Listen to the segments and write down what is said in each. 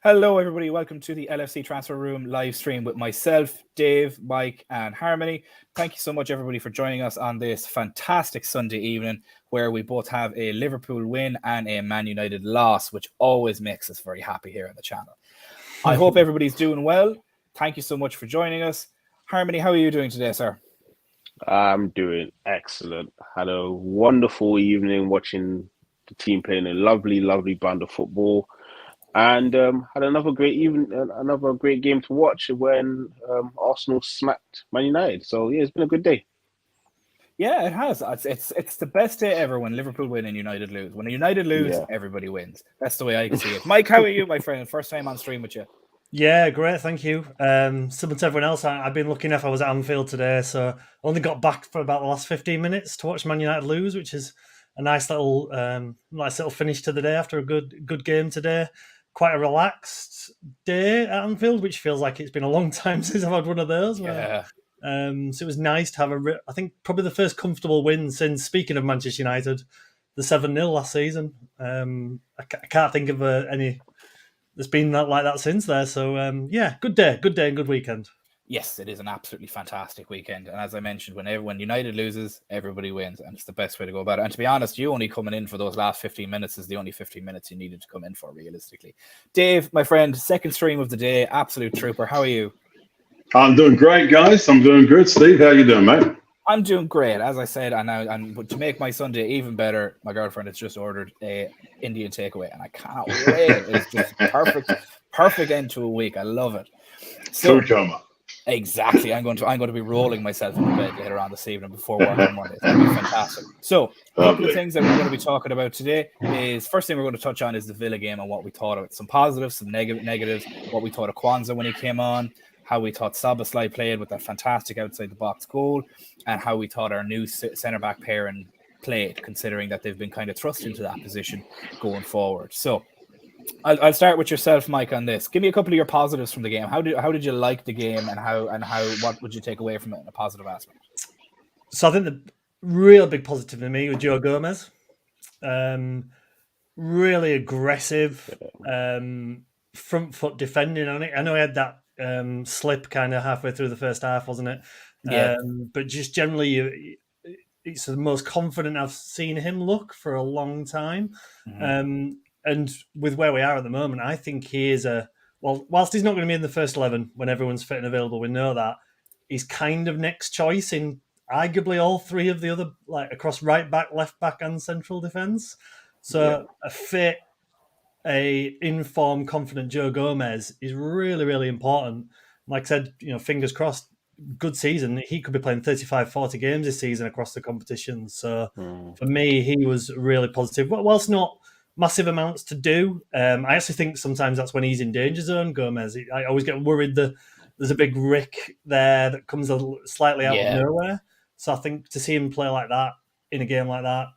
Hello, everybody. Welcome to the LFC Transfer Room live stream with myself, Dave, Mike, and Harmony. Thank you so much, everybody, for joining us on this fantastic Sunday evening where we both have a Liverpool win and a Man United loss, which always makes us very happy here on the channel. I hope everybody's doing well. Thank you so much for joining us. Harmony, how are you doing today, sir? I'm doing excellent. Had a wonderful evening watching the team playing a lovely, lovely brand of football. And had another great game to watch when Arsenal smacked Man United. So yeah, it's been a good day. Yeah, it has. It's the best day ever when Liverpool win and United lose. When United lose, everybody wins. That's the way I see it. Mike, how are you, my friend? First time on stream with you. Yeah, great, thank you. Similar to everyone else, I've been lucky enough. I was at Anfield today, so I only got back for about the last 15 minutes to watch Man United lose, which is a nice little finish to the day after a good game today. Quite a relaxed day at Anfield, which feels like it's been a long time since I've had one of those. Yeah. So it was nice to have I think probably the first comfortable win since, speaking of Manchester United, the 7-0 last season. I can't think of any that's been like that since there. So yeah, good day and good weekend. Yes, it is an absolutely fantastic weekend. And as I mentioned, when United loses, everybody wins. And it's the best way to go about it. And to be honest, you only coming in for those last 15 minutes is the only 15 minutes you needed to come in for, realistically. Dave, my friend, second stream of the day, absolute trooper. How are you? I'm doing great, guys. I'm doing good. Steve, how you doing, mate? I'm doing great. As I said, and to make my Sunday even better, my girlfriend has just ordered a Indian takeaway. And I cannot wait. It's just perfect end to a week. I love it. Food coma. Exactly. I'm going to be rolling myself in the bed later on this evening before work on Monday. It's going to be fantastic. So, a couple of things that we're going to be talking about today is, first thing we're going to touch on is the Villa game and what we thought of it. Some positives, some negatives, what we thought of Kwanzaa when he came on, how we thought Szoboszlai played with that fantastic outside-the-box goal, and how we thought our new centre-back pairing played, considering that they've been kind of thrust into that position going forward. So, I'll start with yourself, Mike, on this. Give me a couple of your positives from the game. How did you like the game, and what would you take away from it in a positive aspect? So I think the real big positive to me was Joe Gomez. Really aggressive, front foot defending. I know he had that slip kind of halfway through the first half, wasn't it? Yeah. But just generally, it's the most confident I've seen him look for a long time. Mm-hmm. And with where we are at the moment, I think he is whilst he's not going to be in the first 11 when everyone's fit and available, we know that, he's kind of next choice in arguably all three of the other, like across right back, left back, and central defence. So a fit, a informed, confident Joe Gomez is really, really important. Like I said, fingers crossed, good season. He could be playing 35, 40 games this season across the competition. So for me, he was really positive. Whilst not massive amounts to do, I actually think sometimes that's when he's in danger zone, Gomez. I always get worried that there's a big rick there that comes slightly out of nowhere. So I think to see him play like that in a game like that,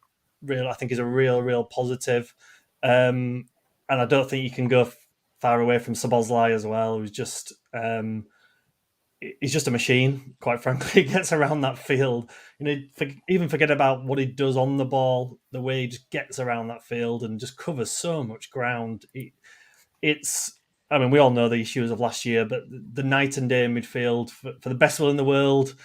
really, I think is a real positive. And I don't think you can go far away from Szoboszlai as well, who's just he's just a machine, quite frankly. He gets around that field. Even forget about what he does on the ball, the way he just gets around that field and just covers so much ground. We all know the issues of last year, but the night and day in midfield for the best will in the world,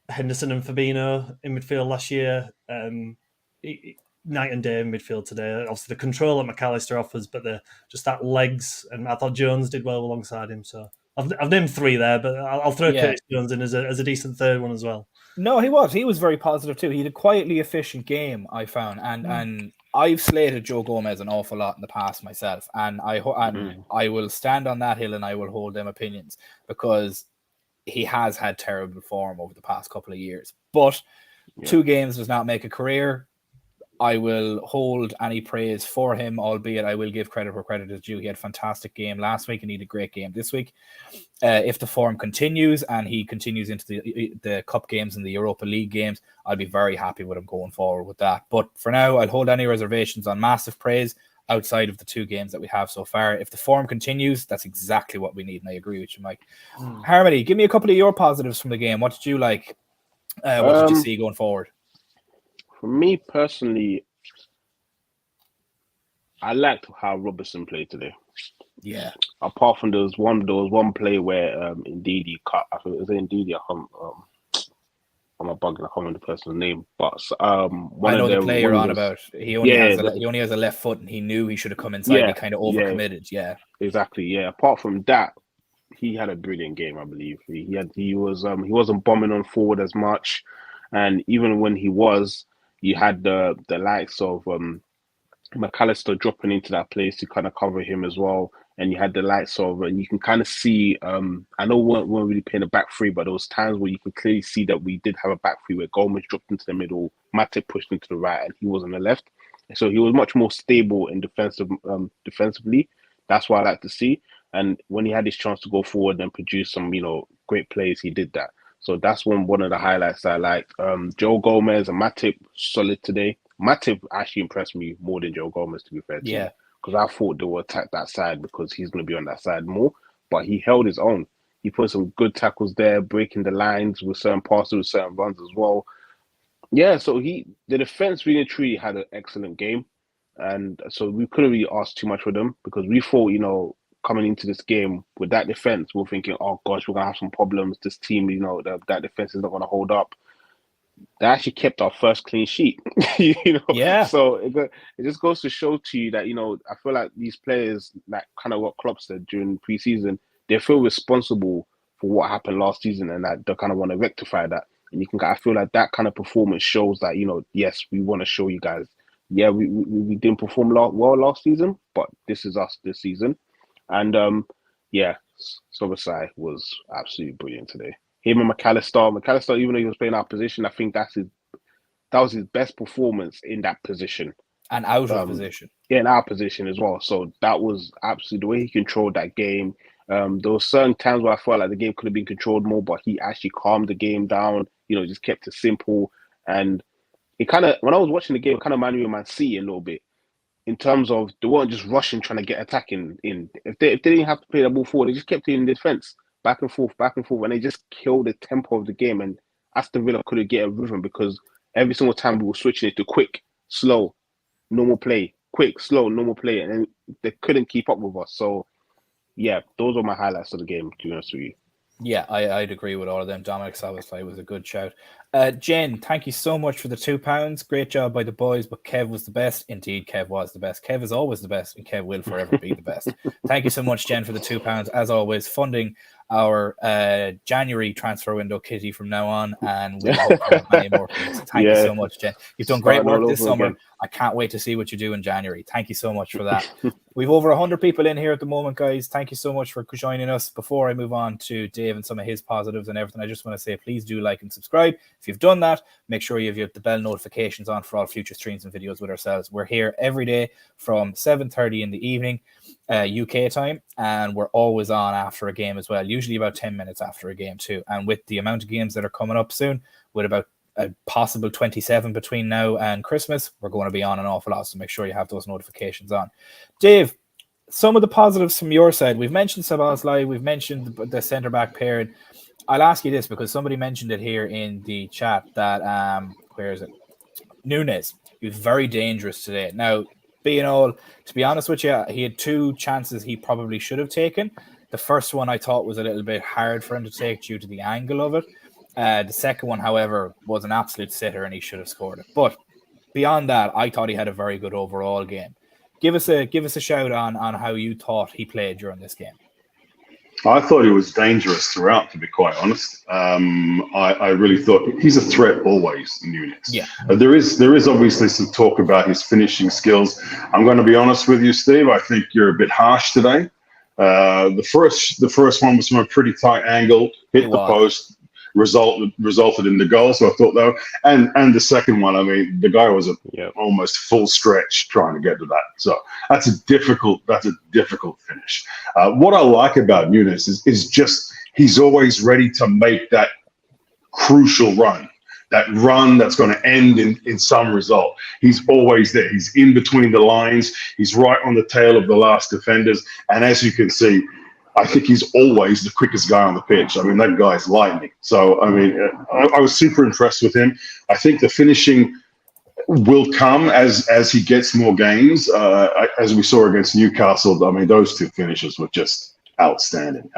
Henderson and Fabinho in midfield last year, night and day in midfield today. Obviously, the control that McAllister offers, but just that legs, and I thought Jones did well alongside him. So I've named three there, but I'll throw Curtis Jones in as a decent third one as well. No, he was very positive too. He had a quietly efficient game, I found, and I've slated Joe Gomez an awful lot in the past myself, and I will stand on that hill and I will hold them opinions because he has had terrible form over the past couple of years. But 2 games does not make a career. I will hold any praise for him, albeit I will give credit where credit is due. He had a fantastic game last week and he had a great game this week. If the form continues and he continues into the Cup games and the Europa League games, I'll be very happy with him going forward with that. But for now, I'll hold any reservations on massive praise outside of the 2 games that we have so far. If the form continues, that's exactly what we need, and I agree with you, Mike. Harmony, give me a couple of your positives from the game. What did you like? What did you see going forward? For me personally, I liked how Robertson played today. Yeah. Apart from there was one play where Ndidi cut. I think it was Ndidi. I'm a bugging. I can't remember the person's name, but I know the player you're on about. He only has a left foot, and he knew he should have come inside. And he kind of overcommitted. Yeah, exactly. Yeah. Apart from that, he had a brilliant game. I believe he wasn't bombing on forward as much, and even when he was, you had the likes of McAllister dropping into that place to kind of cover him as well. And you had the likes of, and you can kind of see, I know we weren't really playing a back three, but there was times where you can clearly see that we did have a back three where Gomez dropped into the middle, Matip pushed into the right, and he was on the left. So he was much more stable in defensively. That's what I like to see. And when he had his chance to go forward and produce some, great plays, he did that. So that's one of the highlights I liked. Joe Gomez and Matip, solid today. Matip actually impressed me more than Joe Gomez, to be fair to you. Because I thought they would attack that side because he's going to be on that side more. But he held his own. He put some good tackles there, breaking the lines with certain passes, with certain runs as well. Yeah, so the defense really truly had an excellent game. And so we couldn't really ask too much for them because we thought, coming into this game with that defense, we're thinking, oh gosh, we're going to have some problems. This team, that defense is not going to hold up. They actually kept our first clean sheet, Yeah. So it just goes to show to you that I feel like these players, like kind of what Klopp said during preseason, they feel responsible for what happened last season, and that they kind of want to rectify that. And I feel like that kind of performance shows that yes, we want to show you guys. Yeah, we didn't perform well last season, but this is us this season, and Sobasai was absolutely brilliant today. Him and McAllister, even though he was playing out of position, I think that was his best performance in that position. And out of position. Yeah, in our position as well. So that was absolutely the way he controlled that game. There were certain times where I felt like the game could have been controlled more, but he actually calmed the game down, just kept it simple. And it kind of, when I was watching the game, it kind of reminded me of Man City a little bit. In terms of they weren't just rushing, trying to get attacking in. If they didn't have to play the ball forward, they just kept it in defense. Back and forth, and they just killed the tempo of the game. And Aston Villa couldn't get a rhythm because every single time we were switching it to quick, slow, normal play, quick, slow, normal play, and they couldn't keep up with us. So, yeah, those are my highlights of the game, to be honest with you. Yeah, I'd agree with all of them. Dominic Szoboszlai was a good shout. Jen, thank you so much for the £2. Great job by the boys, but Kev was the best. Indeed, Kev was the best. Kev is always the best, and Kev will forever be the best. Thank you so much, Jen, for the £2. As always, funding our January transfer window kitty from now on, and we'll hope to have many more things. Thank you so much, Jen. You've done great work this summer. Again. I can't wait to see what you do in January. Thank you so much for that. We've over 100 people in here at the moment, guys. Thank you so much for joining us. Before I move on to Dave and some of his positives and everything, I just want to say please do like and subscribe. If you've done that, make sure you have the bell notifications on for all future streams and videos with ourselves. We're here every day from 7:30 in the evening, UK time, and we're always on after a game as well, usually about 10 minutes after a game too. And with the amount of games that are coming up soon, with about a possible 27 between now and Christmas, we're going to be on an awful lot, so make sure you have those notifications on. Dave, some of the positives from your side. We've mentioned Szoboszlai, we've mentioned the centre-back pairing. I'll ask you this because somebody mentioned it here in the chat that, where is it? Núñez, he was very dangerous today. Now, to be honest with you, he had two chances he probably should have taken. The first one I thought was a little bit hard for him to take due to the angle of it. The second one, however, was an absolute sitter and he should have scored it. But beyond that, I thought he had a very good overall game. Give us a shout on how you thought he played during this game. I thought he was dangerous throughout, to be quite honest. I really thought he's a threat always, Núñez. Yeah. There is obviously some talk about his finishing skills. I'm going to be honest with you, Steve. I think you're a bit harsh today. The first one was from a pretty tight angle, hit the post, resulted in the goal. So I thought that, and the second one, I mean, the guy was almost full stretch trying to get to that. So that's a difficult finish. What I like about Núñez is just he's always ready to make that crucial run. That run that's going to end in some result. He's always there. He's in between the lines. He's right on the tail of the last defenders. And as you can see, I think he's always the quickest guy on the pitch. I mean, that guy's lightning. So, I mean, I was super impressed with him. I think the finishing, will come as he gets more games. As we saw against Newcastle, I mean, those two finishes were just outstanding.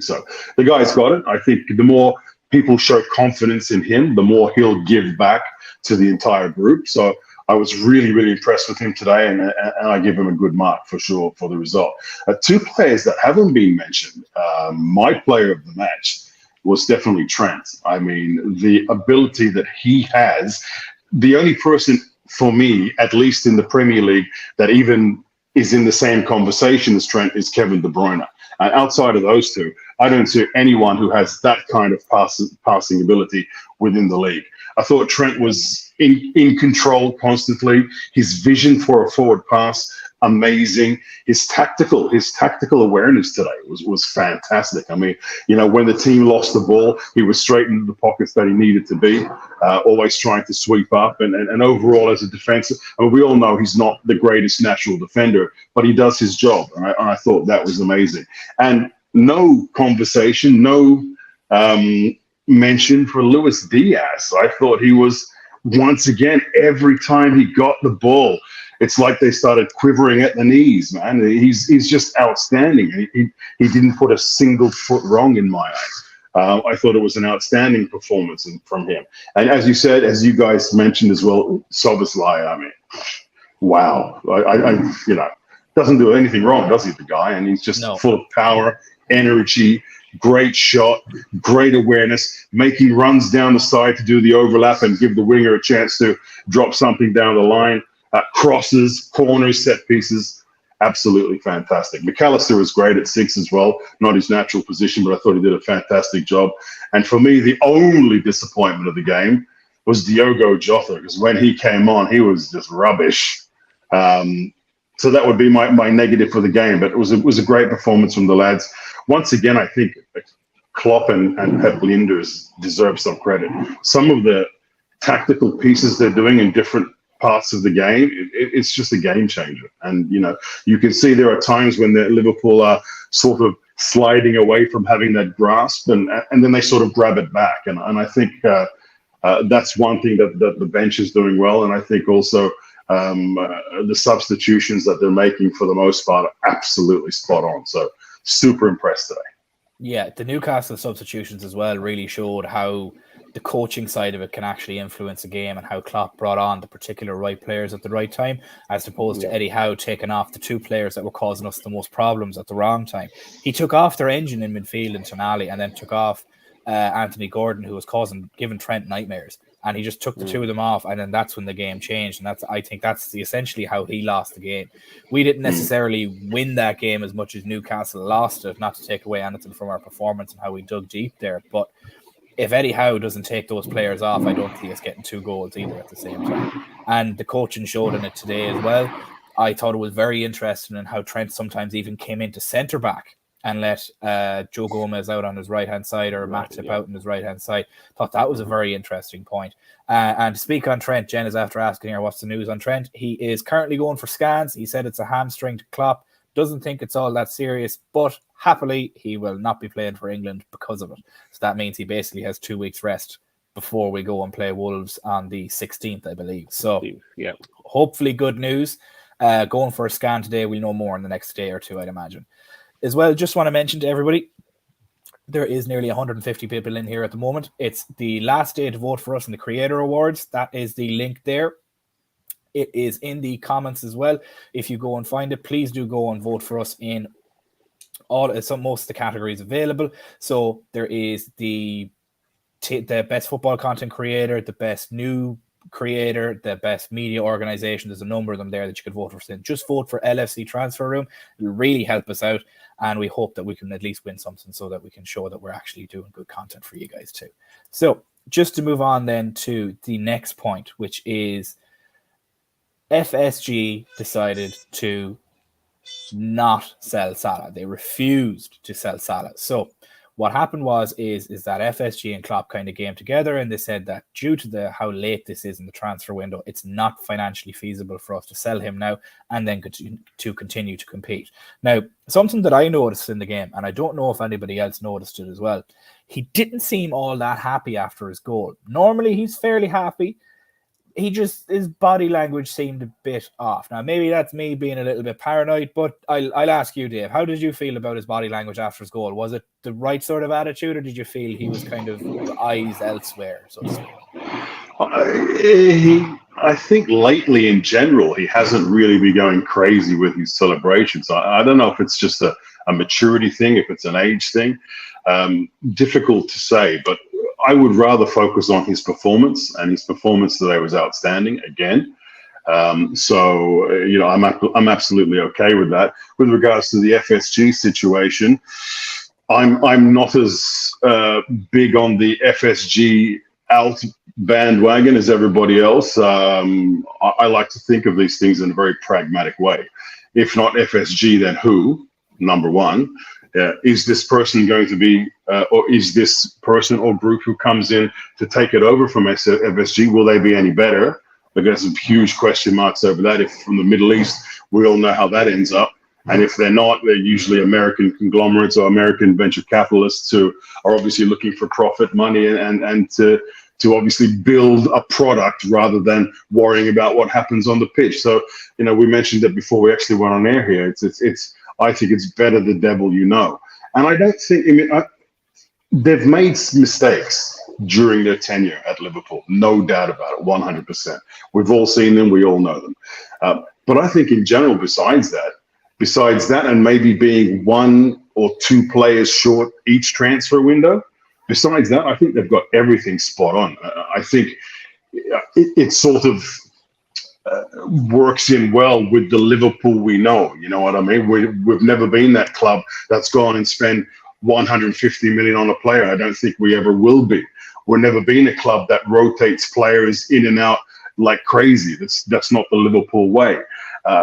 So the guy's got it. I think the more people show confidence in him, the more he'll give back to the entire group. So I was really, really impressed with him today, and I give him a good mark for sure for the result. Two players that haven't been mentioned. My player of the match was definitely Trent. I mean, the ability that he has, the only person for me, at least in the Premier League, that even is in the same conversation as Trent is Kevin De Bruyne. And outside of those two, I don't see anyone who has that kind of passing ability within the league. I thought Trent was in control constantly. His vision for a forward pass, amazing. His tactical awareness today was fantastic. I mean, when the team lost the ball, he was straight into the pockets that he needed to be, always trying to sweep up. And overall, as a defensive, I mean, we all know he's not the greatest natural defender, but he does his job. And I thought that was amazing. And no conversation, no mention for Luis Diaz. I thought he was, once again, every time he got the ball, it's like they started quivering at the knees, man. He's just outstanding. He didn't put a single foot wrong in my eyes. I thought it was an outstanding performance from him. And as you said, as you guys mentioned as well, Szoboszlai, I mean, wow. Doesn't do anything wrong, does he, the guy? And he's just full of power, energy, great shot, great awareness, making runs down the side to do the overlap and give the winger a chance to drop something down the line. Crosses, corners, set pieces, absolutely fantastic. McAllister was great at 6 as well, not his natural position, but I thought he did a fantastic job. And for me, the only disappointment of the game was Diogo Jota, because when he came on, he was just rubbish. So that would be my negative for the game, but it was a great performance from the lads. Once again, I think Klopp and Pep Linders deserve some credit. Some of the tactical pieces they're doing in different parts of the game, it's just a game changer. And you can see there are times when Liverpool are sort of sliding away from having that grasp, and then they sort of grab it back. And I think that's one thing that the bench is doing well. And I think also the substitutions that they're making for the most part are absolutely spot on. So super impressed today. Yeah, the Newcastle substitutions as well really showed how the coaching side of it can actually influence a game, and how Klopp brought on the particular right players at the right time, as opposed to Eddie Howe taking off the two players that were causing us the most problems at the wrong time. He took off their engine in midfield in Tonali, and then took off Anthony Gordon, who was giving Trent nightmares. And he just took the two of them off, and then that's when the game changed. And I think that's essentially how he lost the game. We didn't necessarily win that game as much as Newcastle lost it, not to take away anything from our performance and how we dug deep there. But if Eddie Howe doesn't take those players off, I don't see us getting 2 goals either at the same time. And the coaching showed in it today as well. I thought it was very interesting in how Trent sometimes even came into centre-back and let Joe Gomez out on his right-hand side, or Matip out on his right-hand side. Thought that was a very interesting point. And to speak on Trent, Jen is after asking her what's the news on Trent. He is currently going for scans. He said it's a hamstring to Klopp. Doesn't think it's all that serious, but happily he will not be playing for England because of it. So that means he basically has 2 weeks rest before we go and play Wolves on the 16th, I believe. So hopefully good news. Going for a scan today. We'll know more in the next day or two, I'd imagine. As well, just want to mention to everybody, there is nearly 150 people in here at the moment. It's the last day to vote for us in the Creator Awards. That is the link there. It is in the comments as well. If you go and find it, please do go and vote for us in most of the categories available. So there is the best football content creator, the best new creator, the best media organization. There's a number of them there that you could vote for. Just vote for LFC Transfer Room. It'll really help us out, and we hope that we can at least win something so that we can show that we're actually doing good content for you guys too. So just to move on then to the next point, which is FSG decided to not sell Salah. They refused to sell Salah. So what happened is that FSG and Klopp kind of came together, and they said that due to how late this is in the transfer window, it's not financially feasible for us to sell him now and then to continue to compete. Now, something that I noticed in the game, and I don't know if anybody else noticed it as well, he didn't seem all that happy after his goal. Normally, he's fairly happy. his body language seemed a bit off. Now, maybe that's me being a little bit paranoid, but I'll ask you, Dave, how did you feel about his body language after his goal? Was it the right sort of attitude, or did you feel he was kind of eyes elsewhere, so to speak? I think lately, in general, he hasn't really been going crazy with his celebrations. I don't know if it's just a maturity thing, if it's an age thing. Difficult to say, but I would rather focus on his performance, and his performance today was outstanding again. So I'm absolutely okay with that. With regards to the FSG situation, I'm not as big on the FSG out bandwagon as everybody else. I like to think of these things in a very pragmatic way. If not FSG, then who? Number one. Is this person going to be, or is this person or group who comes in to take it over from FSG, will they be any better? But there's some huge question marks over that. If from the Middle East, we all know how that ends up. And if they're not, they're usually American conglomerates or American venture capitalists who are obviously looking for profit, money, and to obviously build a product rather than worrying about what happens on the pitch. So, we mentioned that before we actually went on air here. I think it's better the devil you know. And I don't think, they've made mistakes during their tenure at Liverpool. No doubt about it, 100%. We've all seen them, we all know them. But I think in general, besides that, and maybe being one or two players short each transfer window, besides that, I think they've got everything spot on. I think it sort of works in well with the Liverpool we know. You know what I mean? We've never been that club that's gone and spent 150 million on a player. I don't think we ever will be. We've never been a club that rotates players in and out like crazy. That's not the Liverpool way.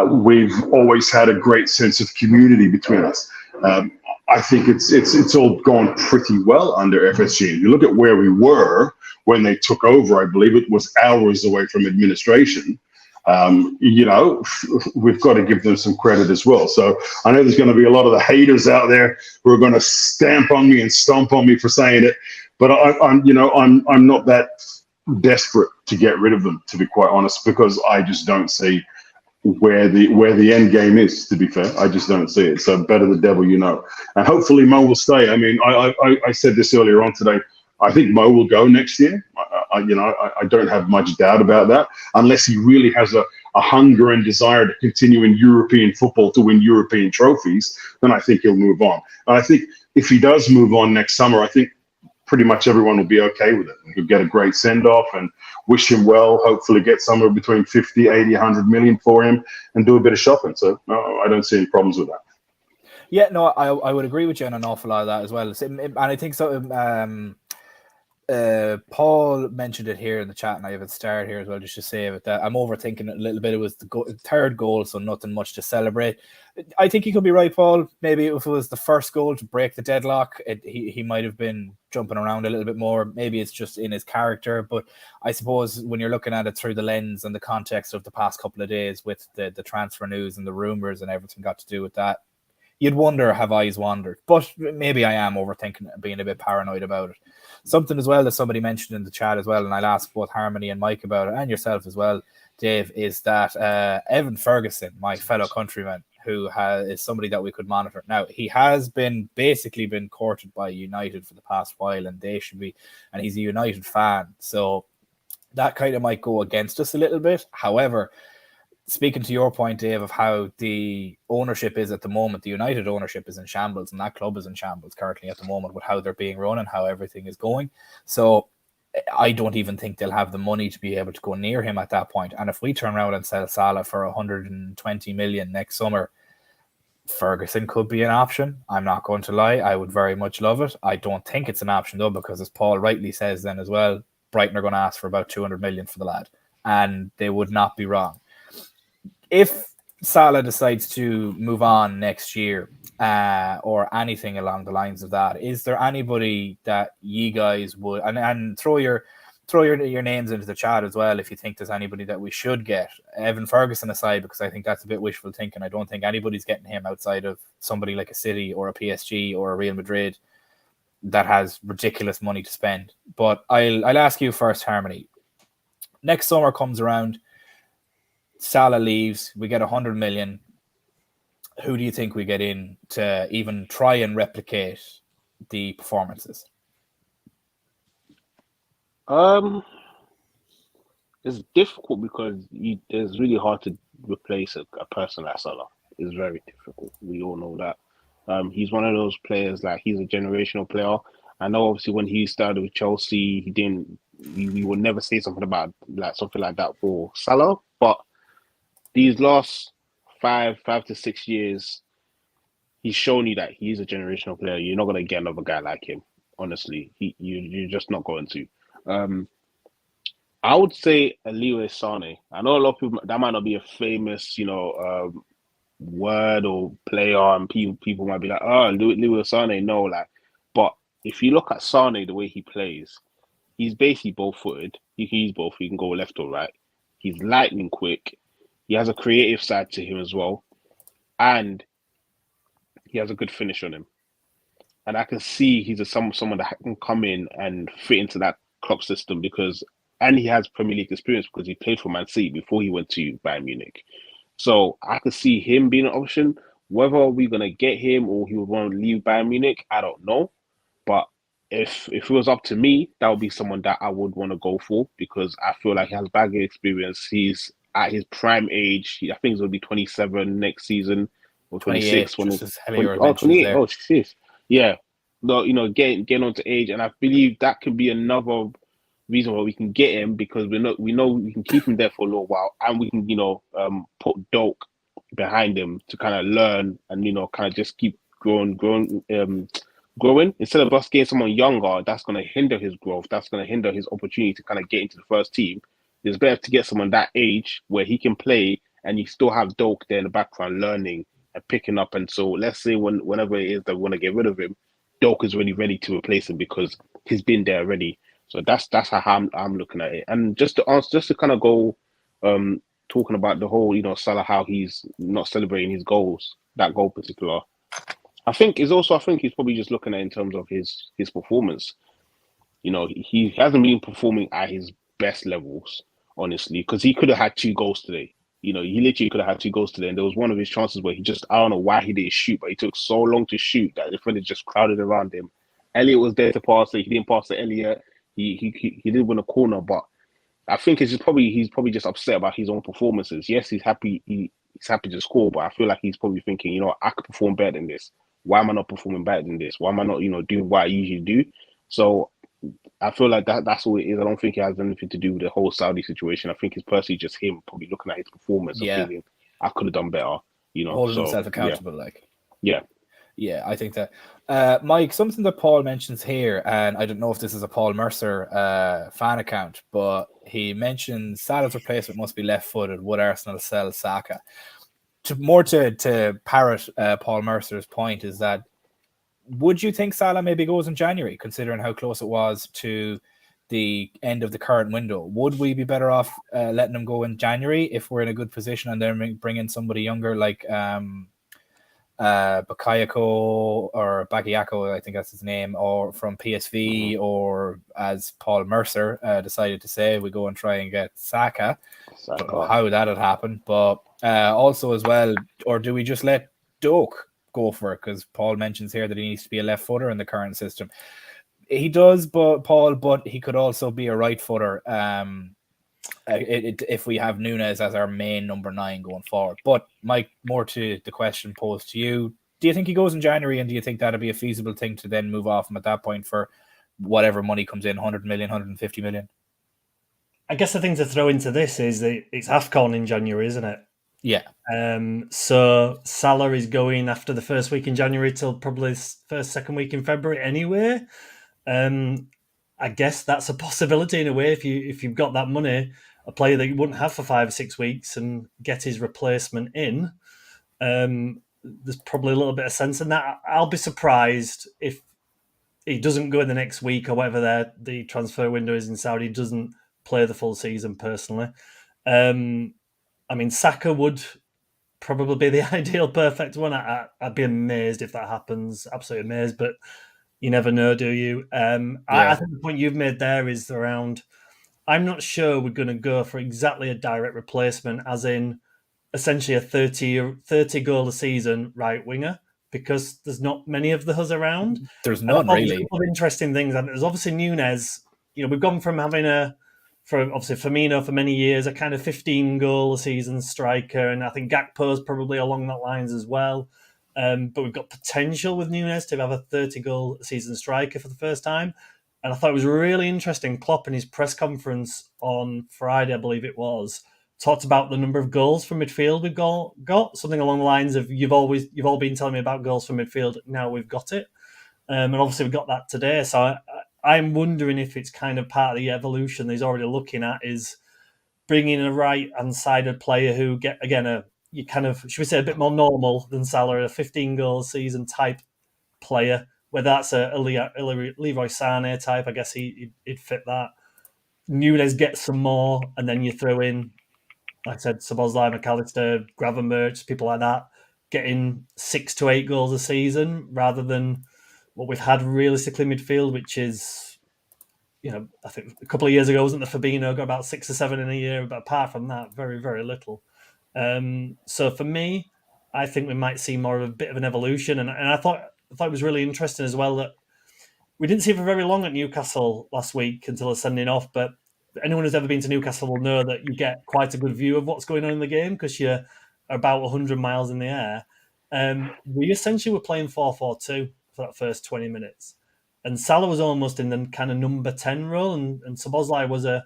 We've always had a great sense of community between us. I think it's all gone pretty well under FSG. If you look at where we were when they took over, I believe it was hours away from administration. We've got to give them some credit as well. So I know there's going to be a lot of the haters out there who are going to stamp on me and stomp on me for saying it, but I'm not that desperate to get rid of them, to be quite honest, because I just don't see where the end game is. To be fair, I just don't see it. So better the devil you know, and hopefully Mo will stay. I mean, I said this earlier on today. I think Mo will go next year. I don't have much doubt about that, unless he really has a hunger and desire to continue in European football to win European trophies. Then I think he'll move on. And I think if he does move on next summer, I think pretty much everyone will be okay with it. He'll get a great send-off and wish him well, hopefully get somewhere between 50, 80, 100 million for him and do a bit of shopping. So no, I don't see any problems with that. Yeah, no, I would agree with you on an awful lot of that as well. And I think so. Paul mentioned it here in the chat, and I have it started here as well just to say it, that I'm overthinking it a little bit. It was the third goal, so nothing much to celebrate. I think you could be right, Paul. Maybe if it was the first goal to break the deadlock, he might have been jumping around a little bit more. Maybe it's just in his character, but I suppose when you're looking at it through the lens and the context of the past couple of days with the transfer news and the rumours and everything got to do with that, you'd wonder, have eyes wandered? But maybe I am overthinking it and being a bit paranoid about it. Something as well that somebody mentioned in the chat as well, and I'll ask both Harmony and Mike about it, and yourself as well, Dave, is that Evan Ferguson, my fellow countryman, who is somebody that we could monitor. Now, he has basically been courted by United for the past while, and they should be, and he's a United fan, so that kind of might go against us a little bit. However, speaking to your point, Dave, of how the ownership is at the moment, the United ownership is in shambles, and that club is in shambles currently at the moment with how they're being run and how everything is going. So I don't even think they'll have the money to be able to go near him at that point. And if we turn around and sell Salah for 120 million next summer, Ferguson could be an option. I'm not going to lie. I would very much love it. I don't think it's an option, though, because as Paul rightly says then as well, Brighton are going to ask for about 200 million for the lad, and they would not be wrong. If Salah decides to move on next year or anything along the lines of that, is there anybody that you guys would, and throw your names into the chat as well if you think there's anybody that we should get, Evan Ferguson aside, because I think that's a bit wishful thinking. I don't think anybody's getting him outside of somebody like a City or a PSG or a Real Madrid that has ridiculous money to spend. But I'll ask you first, Harmony. Next summer comes around, Salah leaves, we get 100 million. Who do you think we get in to even try and replicate the performances? It's difficult because it's really hard to replace a person like Salah. It's very difficult. We all know that. He's one of those players, like, he's a generational player. I know obviously when he started with Chelsea, he didn't. We would never say something about something like that for Salah, but these last 5 to 6 years, he's shown you that he's a generational player. You're not going to get another guy like him. Honestly, you're just not going to. I would say Leroy Sané. I know a lot of people, that might not be a famous, word or player, and people might be like, oh, Leroy Sané. No, but if you look at Sané, the way he plays, he's basically both-footed. He's both. He can go left or right. He's lightning quick. He has a creative side to him as well, and he has a good finish on him. And I can see he's someone that can come in and fit into that Klopp system and he has Premier League experience because he played for Man City before he went to Bayern Munich. So I could see him being an option. Whether we're going to get him or he would want to leave Bayern Munich, I don't know. But if it was up to me, that would be someone that I would want to go for because I feel like he has baggage experience. He's at his prime age. I think he's going to be 27 next season or 26. 28. Oh, shit. Yeah. No, getting onto age. And I believe that could be another reason why we can get him because we know we can keep him there for a little while and we can, put Doak behind him to kind of learn and, kind of just keep growing. Instead of us getting someone younger, that's going to hinder his growth. That's going to hinder his opportunity to kind of get into the first team. It's better to get someone that age where he can play and you still have Doak there in the background learning and picking up. And so let's say whenever it is that we want to get rid of him, Doak is really ready to replace him because he's been there already. So that's how I'm looking at it. And just to kind of go talking about the whole, Salah, how he's not celebrating his goals, that goal particular. I think he's probably just looking at it in terms of his performance. He hasn't been performing at his best levels, honestly, because he could have had 2 goals today. He literally could have had 2 goals today. And there was one of his chances where I don't know why he didn't shoot, but he took so long to shoot that the defender just crowded around him. Elliott was there to pass it. He didn't pass to Elliott. He did win a corner, but I think he's probably just upset about his own performances. Yes, he's happy. He's happy to score, but I feel like he's probably thinking, I could perform better than this. Why am I not performing better than this? Why am I not, doing what I usually do? So I feel like that's all it is. I don't think it has anything to do with the whole Saudi situation. I think it's personally just him probably looking at his performance and thinking, I could have done better. Holding himself accountable, Yeah. Yeah, I think that. Mike, something that Paul mentions here, and I don't know if this is a Paul Mercer fan account, but he mentions Salah's replacement must be left-footed. Would Arsenal sell Saka? To parrot Paul Mercer's point is that, would you think Salah maybe goes in January, considering how close it was to the end of the current window? Would we be better off letting him go in January if we're in a good position and then bring in somebody younger like Bakayoko or Bagayoko, I think that's his name, or from PSV, or as Paul Mercer decided to say, we go and try and get Saka. Don't know how that had happened, but also as well, or do we just let Doak go for it? Because Paul mentions here that he needs to be a left footer in the current system. He does, but he could also be a right footer. If we have Núñez as our main number 9 going forward. But Mike, more to the question posed to you, do you think he goes in January, and do you think that'd be a feasible thing to then move off him at that point for whatever money comes in, 100 million, 150 million? I guess the thing to throw into this is that it's AFCON in January, isn't it? Yeah. So Salah is going after the first week in January till probably first, second week in February anyway. I guess that's a possibility in a way if you've got that money, a player that you wouldn't have for 5 or 6 weeks, and get his replacement in. There's probably a little bit of sense in that. I'll be surprised if he doesn't go in the next week or whatever the transfer window is in Saudi, doesn't play the full season personally. Saka would probably be the ideal perfect one. I'd be amazed if that happens, absolutely amazed, but you never know, do you? I think the point you've made there is around I'm not sure we're going to go for exactly a direct replacement, as in essentially a 30 goal a season right winger, because there's not many of those around. There's none, there's really. a couple of interesting things. And there's obviously Núñez. We've gone from having obviously Firmino for many years, a kind of 15 goal a season striker, and I think Gakpo's probably along that lines as well. But we've got potential with Núñez to have a 30 goal a season striker for the first time. And I thought it was really interesting. Klopp in his press conference on Friday, I believe it was, talked about the number of goals from midfield we've got, something along the lines of, you've all been telling me about goals from midfield, now we've got it. And obviously we got that today. So I'm wondering if it's kind of part of the evolution that he's already looking at, is bringing a right-hand-sided player who get, again, you kind of, should we say, a bit more normal than Salah, a 15-goal season type player, whether that's a Leroy Sané type, I guess he'd fit that. Núñez gets some more, and then you throw in, like I said, Szoboszlai, McAllister, Gravenberch, people like that, getting 6 to 8 goals a season, rather than what we've had realistically midfield, which is, I think a couple of years ago, wasn't the Fabinho got about 6 or 7 in a year, but apart from that, very, very little. So for me, I think we might see more of a bit of an evolution, and I thought it was really interesting as well that we didn't see it for very long at Newcastle last week until the sending off, but anyone who's ever been to Newcastle will know that you get quite a good view of what's going on in the game because you're about 100 miles in the air. We essentially were playing 4-4-2 for that first 20 minutes. And Salah was almost in the kind of number 10 role, and Szoboszlai was I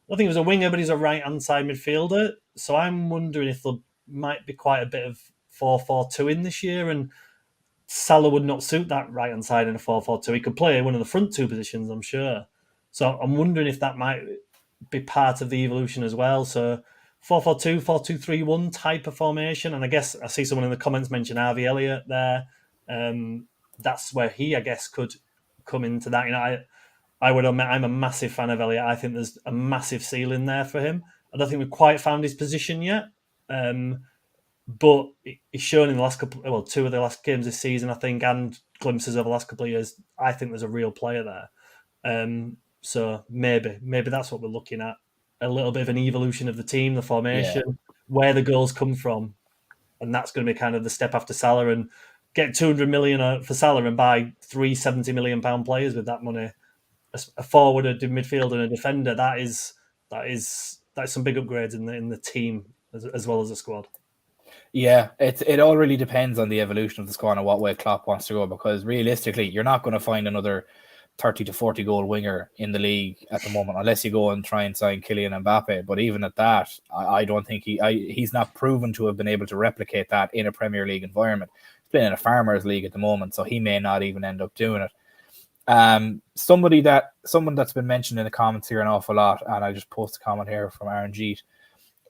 think he was a winger, but he's a right-hand side midfielder. So I'm wondering if there might be quite a bit of 4-4-2 in this year, and Salah would not suit that right-hand side in a 4-4-2. He could play one of the front two positions, I'm sure. So I'm wondering if that might be part of the evolution as well. So 4-4-2, 4-2-3-1 type of formation. And I guess I see someone in the comments mention Harvey Elliott there. That's where he, I guess, could come into that. I would admit I'm a massive fan of Elliott. I think there's a massive ceiling there for him. I don't think we've quite found his position yet. But he's shown in the last two of the last games this season, I think, and glimpses over the last couple of years, I think there's a real player there. So maybe that's what we're looking at. A little bit of an evolution of the team, the formation, where the goals come from. And that's going to be kind of the step after Salah, and get 200 million for Salah and buy 3 70 million pound players with that money. A forward, a midfielder, and a defender. That's some big upgrades in the team as well as the squad. Yeah, it all really depends on the evolution of the squad and what way Klopp wants to go, because realistically, you're not going to find another 30 to 40 goal winger in the league at the moment, unless you go and try and sign Kylian Mbappe. But even at that, I don't think he's not proven to have been able to replicate that in a Premier League environment. He's playing in a Farmers League at the moment, so he may not even end up doing it. Someone that's been mentioned in the comments here an awful lot, and I just post a comment here from Aaron Jeet,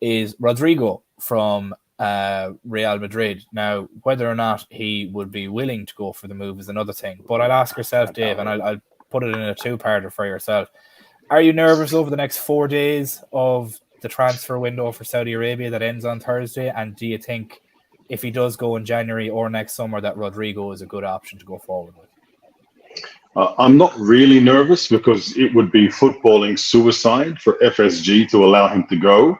is Rodrigo from Real Madrid. Now, whether or not he would be willing to go for the move is another thing. But I'll ask yourself, Dave, and I'll put it in a two-parter for yourself. Are you nervous over the next 4 days of the transfer window for Saudi Arabia that ends on Thursday? And do you think if he does go in January or next summer that Rodrigo is a good option to go forward with? I'm not really nervous, because it would be footballing suicide for FSG to allow him to go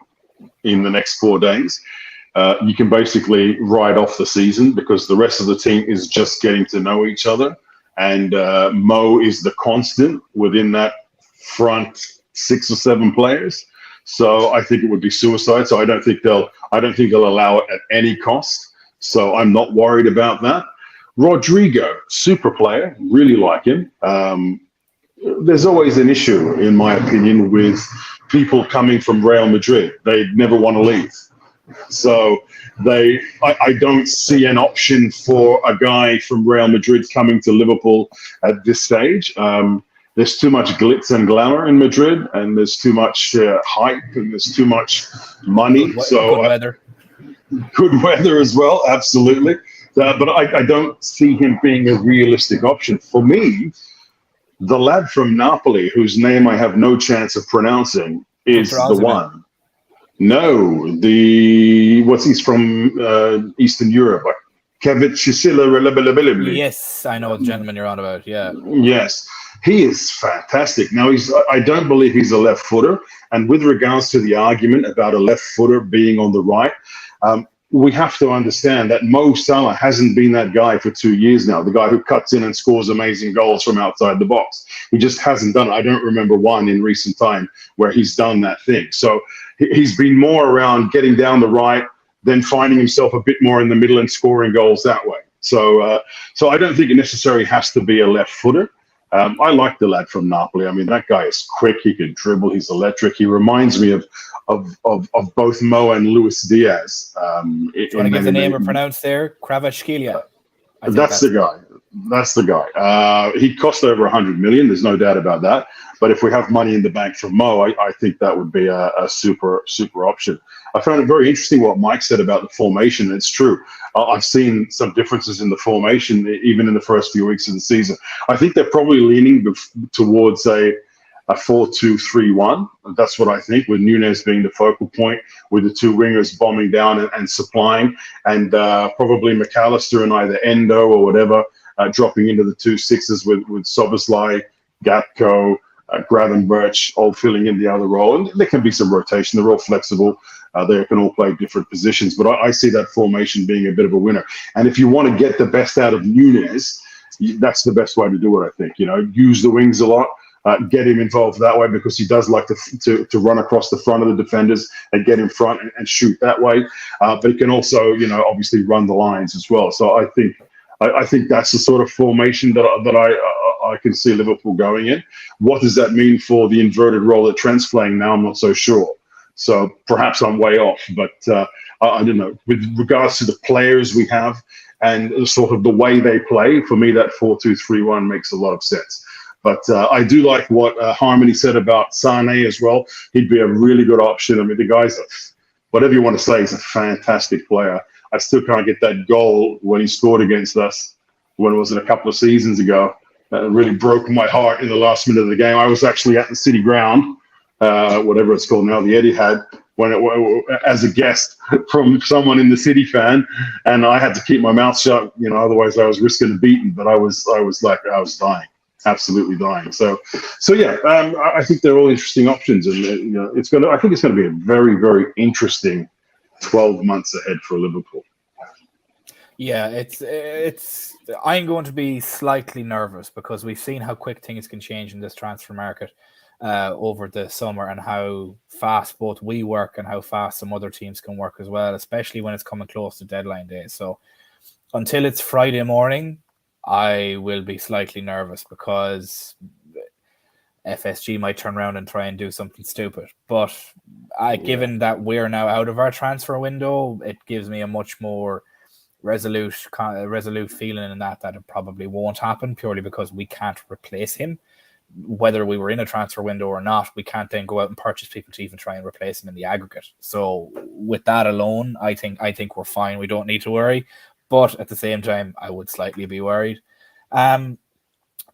in the next 4 days. You can basically write off the season, because the rest of the team is just getting to know each other. And Mo is the constant within that front 6 or 7 players. So I think it would be suicide. So I don't think they'll allow it at any cost. So I'm not worried about that. Rodrigo, super player, really like him. There's always an issue, in my opinion, with people coming from Real Madrid. They never want to leave. So I don't see an option for a guy from Real Madrid coming to Liverpool at this stage. There's too much glitz and glamour in Madrid, and there's too much hype, and there's too much money. Good weather as well, absolutely. But I don't see him being a realistic option. For me, the lad from Napoli, whose name I have no chance of pronouncing, is the one. No, he's from Eastern Europe. Yes, I know the gentleman you're on about, yeah. Yes. He is fantastic. Now, I don't believe he's a left footer. And with regards to the argument about a left footer being on the right, we have to understand that Mo Salah hasn't been that guy for 2 years now, the guy who cuts in and scores amazing goals from outside the box. He just hasn't done it. I don't remember one in recent time where he's done that thing. So he's been more around getting down the right, then finding himself a bit more in the middle and scoring goals that way. So I don't think it necessarily has to be a left footer. I like the lad from Napoli. I mean, that guy is quick. He can dribble. He's electric. He reminds me of both Mo and Luis Diaz. Do you want to give the name or pronounce there? Kvaratskhelia. That's the guy. That's the guy. He cost over 100 million. There's no doubt about that. But if we have money in the bank from Mo, I think that would be a super option. I found it very interesting what Mike said about the formation. It's true. I've seen some differences in the formation, even in the first few weeks of the season. I think they're probably leaning towards a 4-2-3-1. That's what I think, with Nunez being the focal point, with the two wingers bombing down and supplying, and probably McAllister and either Endo or whatever dropping into the 2 sixes with Szoboszlai, Gakpo, Gravenberch all filling in the other role. And there can be some rotation. They're all flexible. They can all play different positions. But I see that formation being a bit of a winner. And if you want to get the best out of Nunez, that's the best way to do it, I think. Use the wings a lot. Get him involved that way, because he does like to run across the front of the defenders and get in front and shoot that way. But he can also, obviously run the lines as well. So I think that's the sort of formation that I can see Liverpool going in. What does that mean for the inverted role that Trent's playing now? I'm not so sure. So perhaps I'm way off, but I don't know. With regards to the players we have and sort of the way they play, for me, that 4-2-3-1 makes a lot of sense. But I do like what Harmony said about Sane as well. He'd be a really good option. I mean, the guy's, whatever you want to say, he's a fantastic player. I still can't get that goal when he scored against us, when it was a couple of seasons ago. It really broke my heart in the last minute of the game. I was actually at the City Ground, whatever it's called now, the Ittihad, as a guest from someone in the City fan, and I had to keep my mouth shut, otherwise I was risking a beating. But I was dying, absolutely dying. So yeah, I think they're all interesting options, and I think it's going to be a very, very interesting 12 months ahead for Liverpool. Yeah, it's. I'm going to be slightly nervous, because we've seen how quick things can change in this transfer market over the summer, and how fast both we work and how fast some other teams can work as well, especially when it's coming close to deadline day. So until it's Friday morning, I will be slightly nervous, because FSG might turn around and try and do something stupid. But given that we're now out of our transfer window, it gives me a much more resolute feeling in that it probably won't happen, purely because we can't replace him. Whether we were in a transfer window or not, we can't then go out and purchase people to even try and replace him in the aggregate. So with that alone, I think we're fine. We don't need to worry. But at the same time, I would slightly be worried.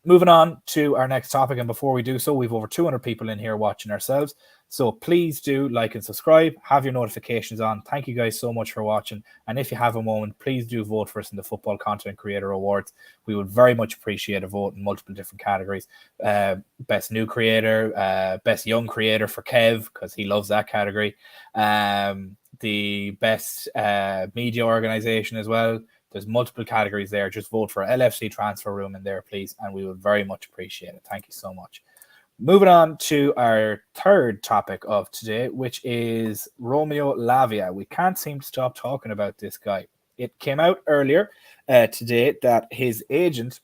Moving on to our next topic, and before we do so, we've over 200 people in here watching ourselves. So please do like and subscribe, have your notifications on. Thank you guys so much for watching. And if you have a moment, please do vote for us in the Football Content Creator Awards. We would very much appreciate a vote in multiple different categories. Best New Creator, Best Young Creator for Kev, because he loves that category. The Best Media Organization as well. There's multiple categories there. Just vote for LFC Transfer Room in there, please. And we would very much appreciate it. Thank you so much. Moving on to our third topic of today, which is Romeo Lavia. We can't seem to stop talking about this guy. It came out earlier today that his agent,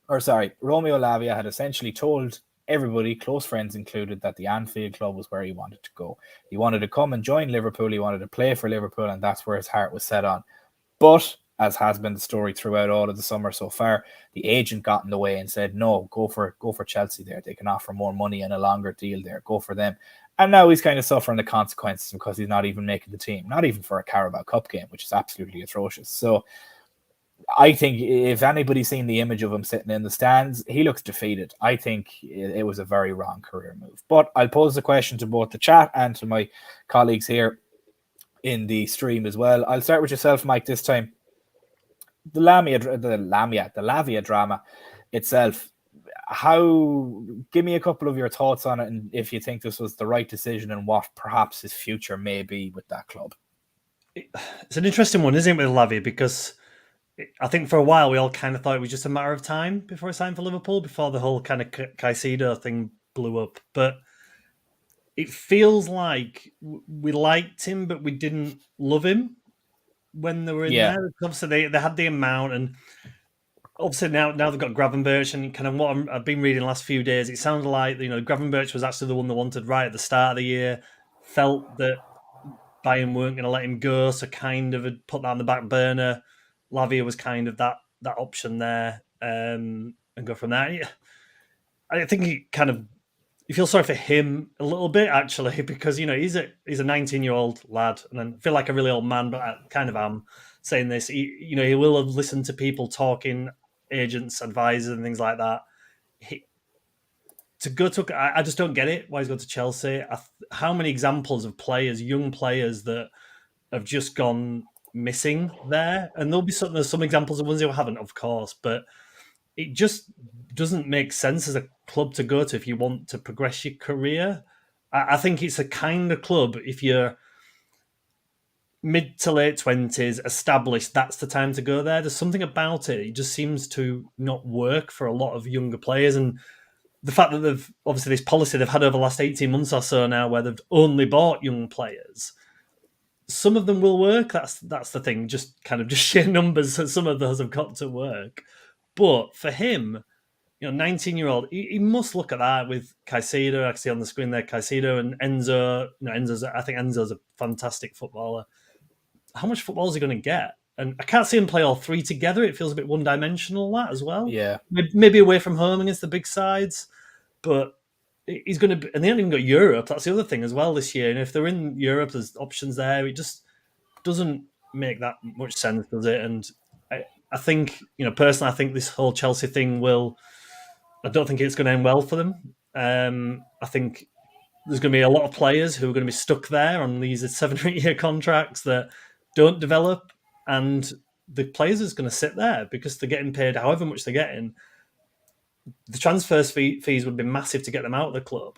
Romeo Lavia had essentially told everybody, close friends included, that the Anfield club was where he wanted to go. He wanted to come and join Liverpool. He wanted to play for Liverpool, and that's where his heart was set on. But as has been the story throughout all of the summer so far, the agent got in the way and said, no, go for Chelsea there. They can offer more money and a longer deal there. Go for them. And now he's kind of suffering the consequences, because he's not even making the team, not even for a Carabao Cup game, which is absolutely atrocious. So I think if anybody's seen the image of him sitting in the stands, he looks defeated. I think it was a very wrong career move. But I'll pose the question to both the chat and to my colleagues here in the stream as well. I'll start with yourself, Mike, this time. The Lavia drama itself, give me a couple of your thoughts on it, and if you think this was the right decision and what perhaps his future may be with that club. It's an interesting one, isn't it, with Lavia? Because I think for a while we all kind of thought it was just a matter of time before he signed for Liverpool, before the whole kind of Caicedo thing blew up. But it feels like we liked him, but we didn't love him when they were in there. Obviously, they had the amount, and obviously now they've got Gravenberch, and kind of what I've been reading the last few days, it sounded like Gravenberch was actually the one they wanted right at the start of the year, felt that Bayern weren't going to let him go, so kind of had put that on the back burner. Lavia was kind of that option there, and go from there. I think you feel sorry for him a little bit, actually, because he's a 19-year-old lad, and I feel like a really old man, but I kind of am saying this. He will have listened to people talking, agents, advisors, and things like that. I just don't get it why he's gone to Chelsea. How many examples of young players that have just gone missing there? And there's some examples of ones who haven't, of course, but it just doesn't make sense as a club to go to if you want to progress your career. I think it's a kind of club, if you're mid to late 20s, established, that's the time to go there. There's something about it. It just seems to not work for a lot of younger players. And the fact that they've, obviously this policy they've had over the last 18 months or so now, where they've only bought young players, some of them will work. That's the thing, just sheer numbers. So some of those have got to work. But for him, 19-year-old, he must look at that with Caicedo. I can see on the screen there, Caicedo and Enzo. I think Enzo's a fantastic footballer. How much football is he going to get? And I can't see him play all three together. It feels a bit one-dimensional, that as well. Yeah. Maybe away from home against the big sides. But he's going to... And they haven't even got Europe. That's the other thing as well this year. And if they're in Europe, there's options there. It just doesn't make that much sense, does it? And I think, personally, I think this whole Chelsea thing I don't think it's going to end well for them. I think there's going to be a lot of players who are going to be stuck there on these 7 or 8 year contracts that don't develop, and the players are going to sit there because they're getting paid however much they're getting. The transfer fees would be massive to get them out of the club.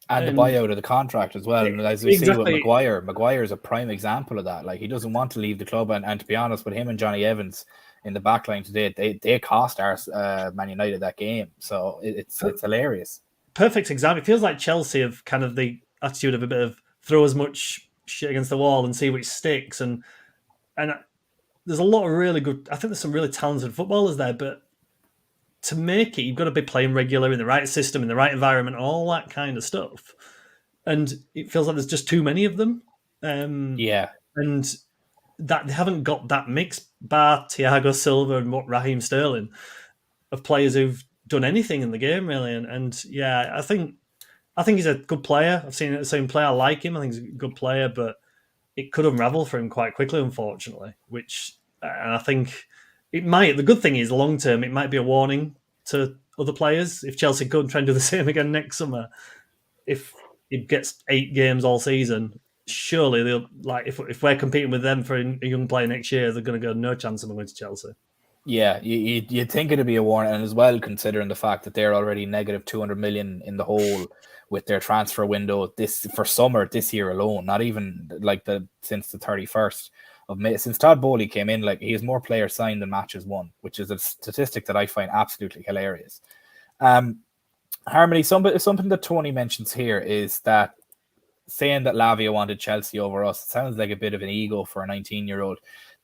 And the buyout of the contract as well. And as we see with Maguire is a prime example of that. Like, he doesn't want to leave the club. And to be honest, with him and Johnny Evans in the back line today, they cost Man United that game. So it's hilarious. Perfect example. It feels like Chelsea have kind of the attitude of a bit of throw as much shit against the wall and see which sticks. And there's a lot of really good... I think there's some really talented footballers there, but to make it, you've got to be playing regular in the right system, in the right environment, all that kind of stuff. And it feels like there's just too many of them. And that they haven't got that mix, bar Thiago Silva and Raheem Sterling, of players who've done anything in the game, really. And I think he's a good player. I've seen him play. I like him. I think he's a good player, but it could unravel for him quite quickly, unfortunately. And I think it might. The good thing is, long term, it might be a warning to other players. If Chelsea go and try and do the same again next summer, if it gets 8 games all season, surely they'll, like, if we're competing with them for a young player next year, they're going to go, no chance of going to Chelsea. Yeah, you'd think it'd be a warning, and as well, considering the fact that they're already negative 200 million in the hole with their transfer window for summer this year alone. Not even since the 31st of May. Since Todd Bowley came in, he has more players signed than matches won, which is a statistic that I find absolutely hilarious. Harmony, something that Tony mentions here is that saying that Lavia wanted Chelsea over us, it sounds like a bit of an ego for a 19-year-old.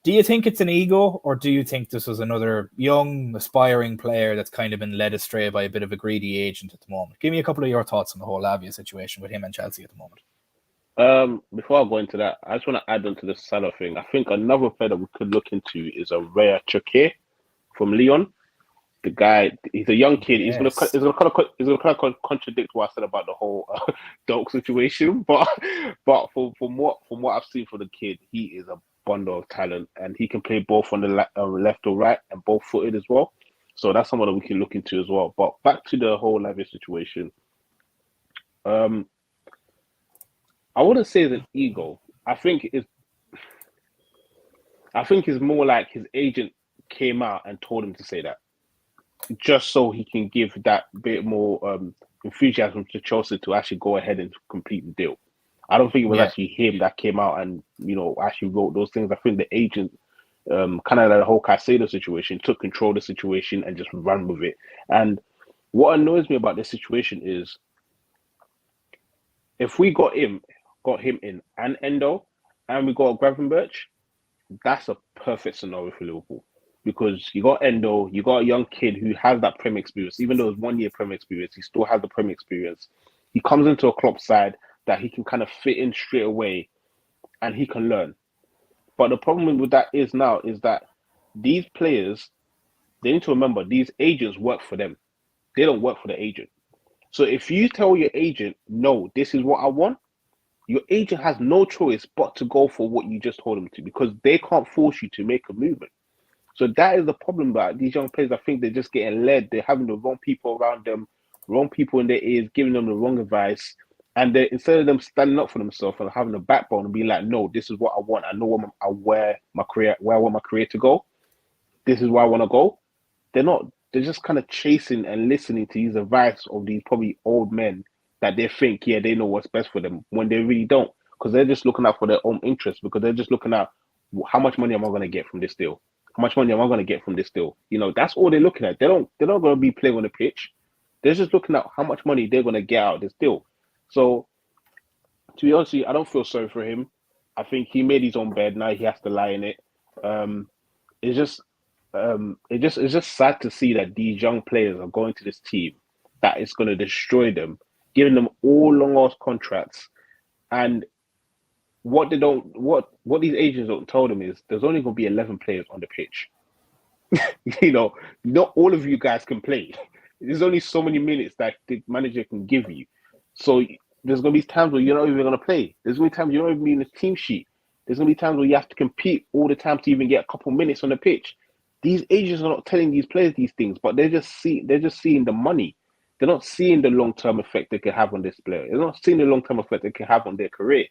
Do you think it's an ego, or do you think this was another young, aspiring player that's kind of been led astray by a bit of a greedy agent at the moment? Give me a couple of your thoughts on the whole Lavia situation with him and Chelsea at the moment. Before I go into that, I just want to add on to the Salah thing. I think another player that we could look into is a Raya Choquet from Lyon. The guy, he's a young kid. Yes. He's gonna kind of contradict what I said about the whole Doak situation. But from what I've seen from the kid, he is a bundle of talent, and he can play both on the left or right, and both footed as well. So that's someone that we can look into as well. But back to the whole Lavia situation. I wouldn't say it's an ego. I think it's more like his agent came out and told him to say that. just so he can give that bit more enthusiasm to Chelsea to actually go ahead and complete the deal. I don't think it was actually him that came out and, actually wrote those things. I think the agent, kind of like the whole Caicedo situation, took control of the situation and just ran with it. And what annoys me about this situation is, if we got him in and Endo, and we got Gravenberch, that's a perfect scenario for Liverpool. Because you got Endo, you got a young kid who has that Premier experience. Even though it's 1 year Premier experience, he still has the Premier experience. He comes into a Klopp side that he can kind of fit in straight away, and he can learn. But the problem with that is that these players, they need to remember, these agents work for them. They don't work for the agent. So if you tell your agent, no, this is what I want, your agent has no choice but to go for what you just told them to, because they can't force you to make a movement. So that is the problem about these young players. I think they're just getting led. They're having the wrong people around them, wrong people in their ears, giving them the wrong advice. And instead of them standing up for themselves and having a backbone and being like, no, this is what I want. I know where I want my career to go. This is where I want to go. They're not. They're just kind of chasing and listening to these advice of these probably old men that they think, they know what's best for them, when they really don't. Because they're just looking out for their own interests, because they're just looking at, how much money am I going to get from this deal? How much money am I going to get from this deal? That's all they're looking at. They're not going to be playing on the pitch. They're just looking at how much money they're going to get out of this deal. So, to be honest, I don't feel sorry for him. I think he made his own bed. Now he has to lie in it. It's just sad to see that these young players are going to this team that is going to destroy them, giving them all long-ass contracts, and what these agents don't tell them is there's only going to be 11 players on the pitch. Not all of you guys can play. There's only so many minutes that the manager can give you. So there's going to be times where you're not even going to play. There's going to be times you're not even in the team sheet. There's going to be times where you have to compete all the time to even get a couple minutes on the pitch. These agents are not telling these players these things, but they're just seeing the money. They're not seeing the long-term effect they can have on this player. They're not seeing the long-term effect they can have on their career.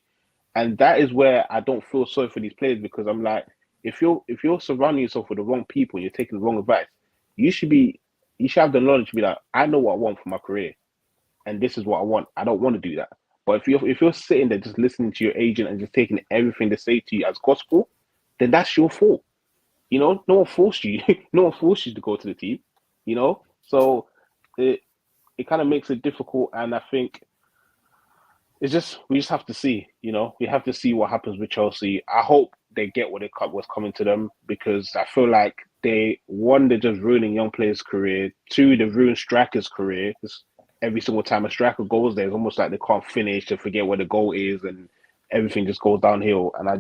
And that is where I don't feel sorry for these players, because I'm like, if you're surrounding yourself with the wrong people and you're taking the wrong advice, you should have the knowledge to be like, I know what I want for my career, and this is what I want. I don't want to do that. But if you're sitting there just listening to your agent and just taking everything they say to you as gospel, then that's your fault. No one forced you. No one forced you to go to the team. So it kind of makes it difficult, and I think we just have to see. We have to see what happens with Chelsea. I hope they get what was coming to them, because I feel like they're just ruining young players' career. 2, they've ruined strikers' career. Every single time a striker goes there, it's almost like they can't finish, they forget where the goal is, and everything just goes downhill. And I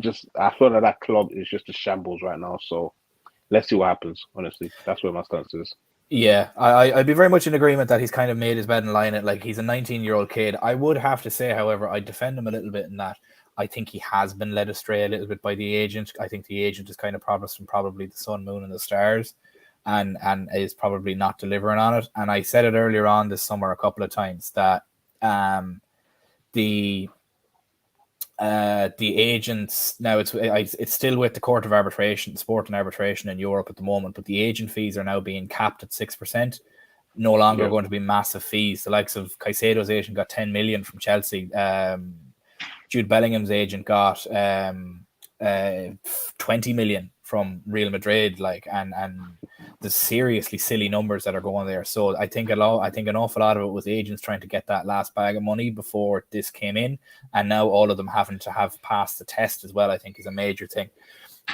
feel like that club is just a shambles right now. So let's see what happens. Honestly, that's where my stance is. Yeah, I'd be very much in agreement that he's kind of made his bed and lying it. Like, he's a 19-year-old kid. I would have to say, however, I defend him a little bit in that I think he has been led astray a little bit by the agent. I think the agent is kind of promised him probably the sun, moon, and the stars, and is probably not delivering on it. And I said it earlier on this summer a couple of times that the agents, now it's still with the Court of Arbitration, Sport and Arbitration in Europe at the moment, but the agent fees are now being capped at 6%. No longer going to be massive fees. The likes of Caicedo's agent got 10 million from Chelsea. Jude Bellingham's agent got 20 million from Real Madrid, and the seriously silly numbers that are going there. So I think an awful lot of it was agents trying to get that last bag of money before this came in, and now all of them having to have passed the test as well, I think, is a major thing.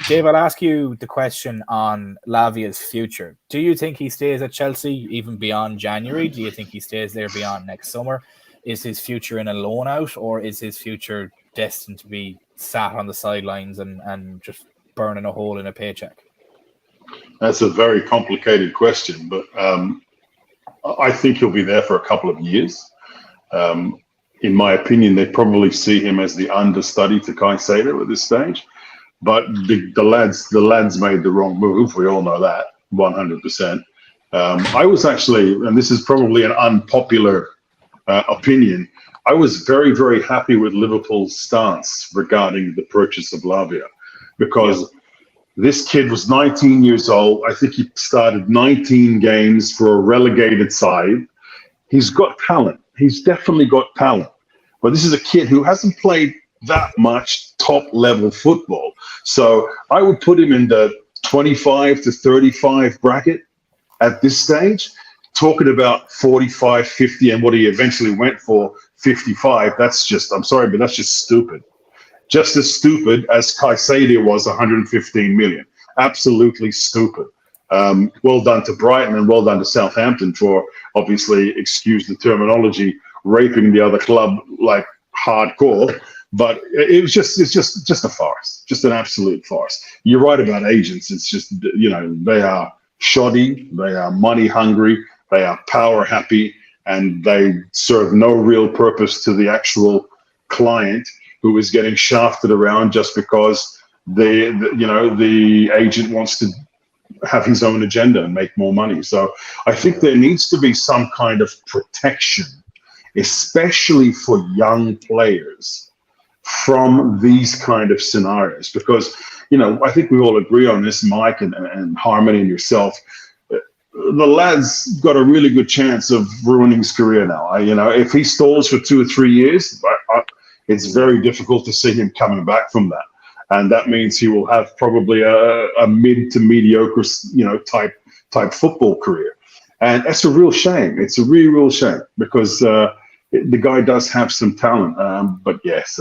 Dave, I'll ask you the question on Lavia's future. Do you think he stays at Chelsea even beyond January? Do you think he stays there beyond next summer? Is his future in a loan out, or is his future destined to be sat on the sidelines and just burning a hole in a paycheck? That's a very complicated question, but I think he'll be there for a couple of years. In my opinion, they probably see him as the understudy to Caicedo at this stage. But the lads made the wrong move. We all know that 100%. I was actually, and this is probably an unpopular opinion, I was very, very happy with Liverpool's stance regarding the purchase of Lavia, because This kid was 19 years old. I think he started 19 games for a relegated side. He's got talent. He's definitely got talent. But this is a kid who hasn't played that much top-level football. So I would put him in the 25 to 35 bracket at this stage. Talking about 45, 50, and what he eventually went for, 55, that's just, I'm sorry, but that's just stupid. Just as stupid as Caicedo was 115 million. Absolutely stupid. Well done to Brighton and well done to Southampton for, obviously, excuse the terminology, raping the other club like hardcore. But it's just a farce, just an absolute farce. You're right about agents. It's just, they are shoddy, they are money hungry, they are power happy, and they serve no real purpose to the actual client who is getting shafted around just because the agent wants to have his own agenda and make more money. So I think there needs to be some kind of protection, especially for young players, from these kind of scenarios. Because, I think we all agree on this, Mike and Harmony and yourself, the lad's got a really good chance of ruining his career now. If he stalls for 2 or 3 years, it's very difficult to see him coming back from that. And that means he will have probably a mid to mediocre, type football career. And that's a real shame. It's a real shame because the guy does have some talent. But yes,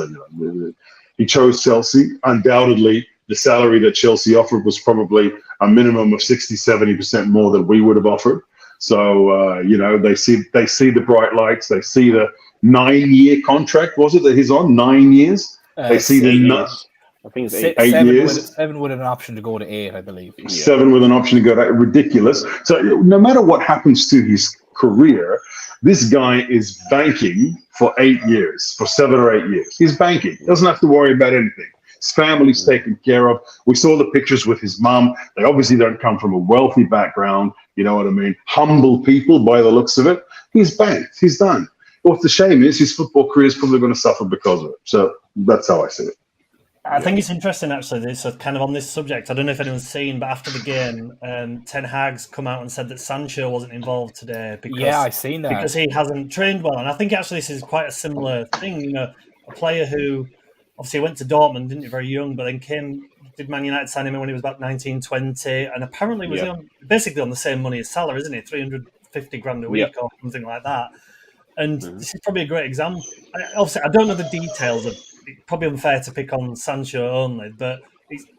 he chose Chelsea. Undoubtedly, the salary that Chelsea offered was probably a minimum of 60-70% more than we would have offered. So, they see the bright lights. They see the 9-year contract, was it, that he's on? 9 years? They see the years. I think it's 8 years. 7 with an option to go to 8, I believe. Yeah. 7 with an option to go to 8. Ridiculous. So no matter what happens to his career, this guy is banking for 8 years, for 7 or 8 years. He's banking. He doesn't have to worry about anything. His family's taken care of. We saw the pictures with his mum. They obviously don't come from a wealthy background. You know what I mean? Humble people by the looks of it. He's banked. He's done. What the shame is, his football career is probably going to suffer because of it. So that's how I see it. I think it's interesting, actually, so kind of on this subject. I don't know if anyone's seen, but after the game, Ten Hag's come out and said that Sancho wasn't involved today. Because, I've seen that. Because he hasn't trained well. And I think, actually, this is quite a similar thing. A player who obviously went to Dortmund, didn't he, very young, but then did Man United sign him when he was about 19, 20, and apparently was basically on the same money as Salah, isn't he? 350 grand a week or something like that. And this is probably a great example. Obviously, I don't know the details of. It's probably unfair to pick on Sancho only, but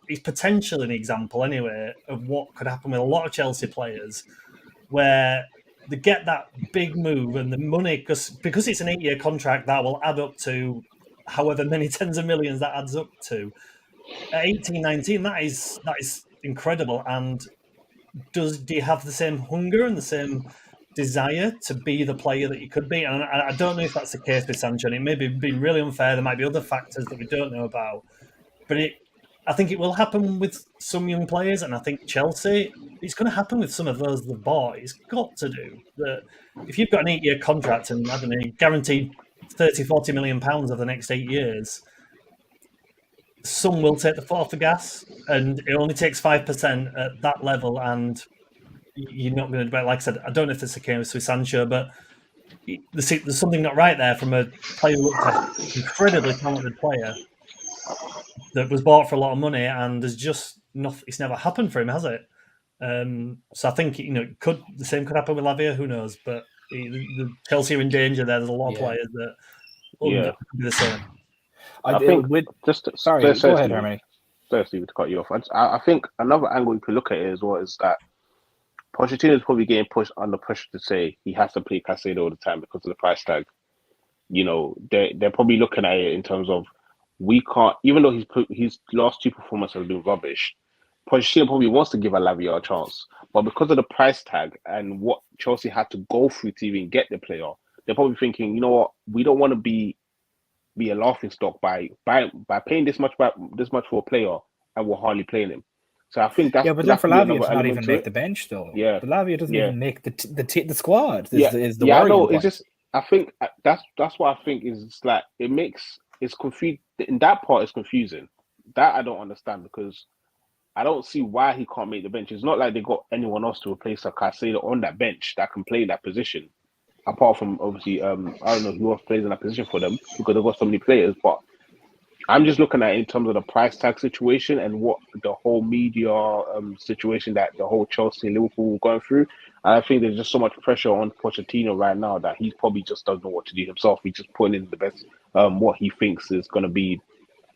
he's potentially an example anyway of what could happen with a lot of Chelsea players, where they get that big move and the money because it's an 8-year contract that will add up to however many tens of millions that adds up to. At 18, 19, that is incredible. And do you have the same hunger and the same desire to be the player that you could be? And I don't know if that's the case with Sancho. And it may be being really unfair. There might be other factors that we don't know about. But I think it will happen with some young players. And I think Chelsea, it's going to happen with some of those they've bought. It's got to do. If you've got an 8-year contract and, I don't know, guaranteed 30, 40 million pounds over the next 8 years, some will take the foot off the gas. And it only takes 5% at that level. And you're not going to debate. Like I said, I don't know if this is the case with Sancho, but there's something not right there from a player who looked like an incredibly talented player that was bought for a lot of money, and there's just nothing. It's never happened for him, has it? So I think the same could happen with Lavia. Who knows? But the Chelsea are in danger there. There's a lot of players that could be the same. I think sorry, go ahead, Harmony. Firstly, to cut you off, I think another angle you could look at it as well is that Pochettino is probably getting pushed under pressure to say he has to play Caicedo all the time because of the price tag. They're probably looking at it in terms of we can't, even though his last 2 performances have been rubbish. Pochettino probably wants to give Lavia a chance, but because of the price tag and what Chelsea had to go through to even get the player, they're probably thinking, you know what, we don't want to be a laughing stock by paying this much for a player and we're hardly playing him. So I think that's but then for Lavia to not even make the bench though. Yeah, but Lavia doesn't even make the squad. Is the worry. I know. It's just I think that's what I think is like it's confused. In that part, it's confusing. That I don't understand because I don't see why he can't make the bench. It's not like they got anyone else to replace a Caicedo on that bench that can play that position. Apart from obviously, I don't know who else plays in that position for them because they've got so many players. But I'm just looking at it in terms of the price tag situation and what the whole media situation that the whole Chelsea and Liverpool were going through. And I think there's just so much pressure on Pochettino right now that he probably just doesn't know what to do himself. He's just putting in the best, what he thinks is going to be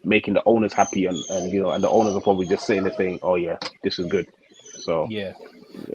making the owners happy, and the owners are probably just sitting there saying, "Oh yeah, this is good." So yeah.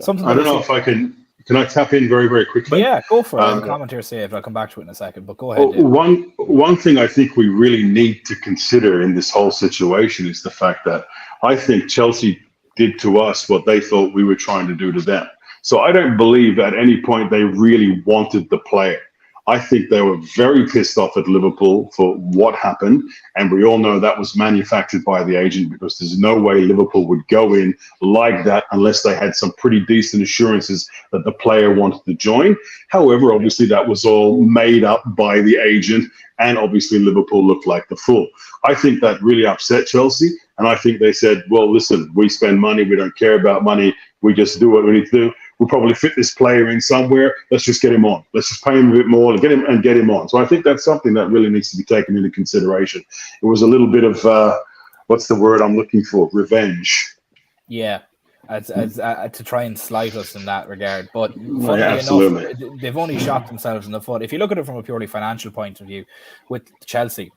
I don't know if I can I tap in very, very quickly? Yeah, go for it. Commentator saved. I'll come back to it in a second, but go ahead. Dave. One thing I think we really need to consider in this whole situation is the fact that I think Chelsea did to us what they thought we were trying to do to them. So I don't believe at any point they really wanted the player. I think they were very pissed off at Liverpool for what happened. And we all know that was manufactured by the agent, because there's no way Liverpool would go in like that unless they had some pretty decent assurances that the player wanted to join. However, obviously that was all made up by the agent, and obviously Liverpool looked like the fool. I think that really upset Chelsea. And I think they said, well, listen, we spend money. We don't care about money. We just do what we need to do. We'll probably fit this player in somewhere. Let's just get him on. Let's just pay him a bit more and get him on. So I think that's something that really needs to be taken into consideration. It was a little bit of, what's the word I'm looking for? Revenge. Yeah, as to try and slight us in that regard. But Yeah, absolutely. enough, they've only shot themselves in the foot. If you look at it from a purely financial point of view with Chelsea,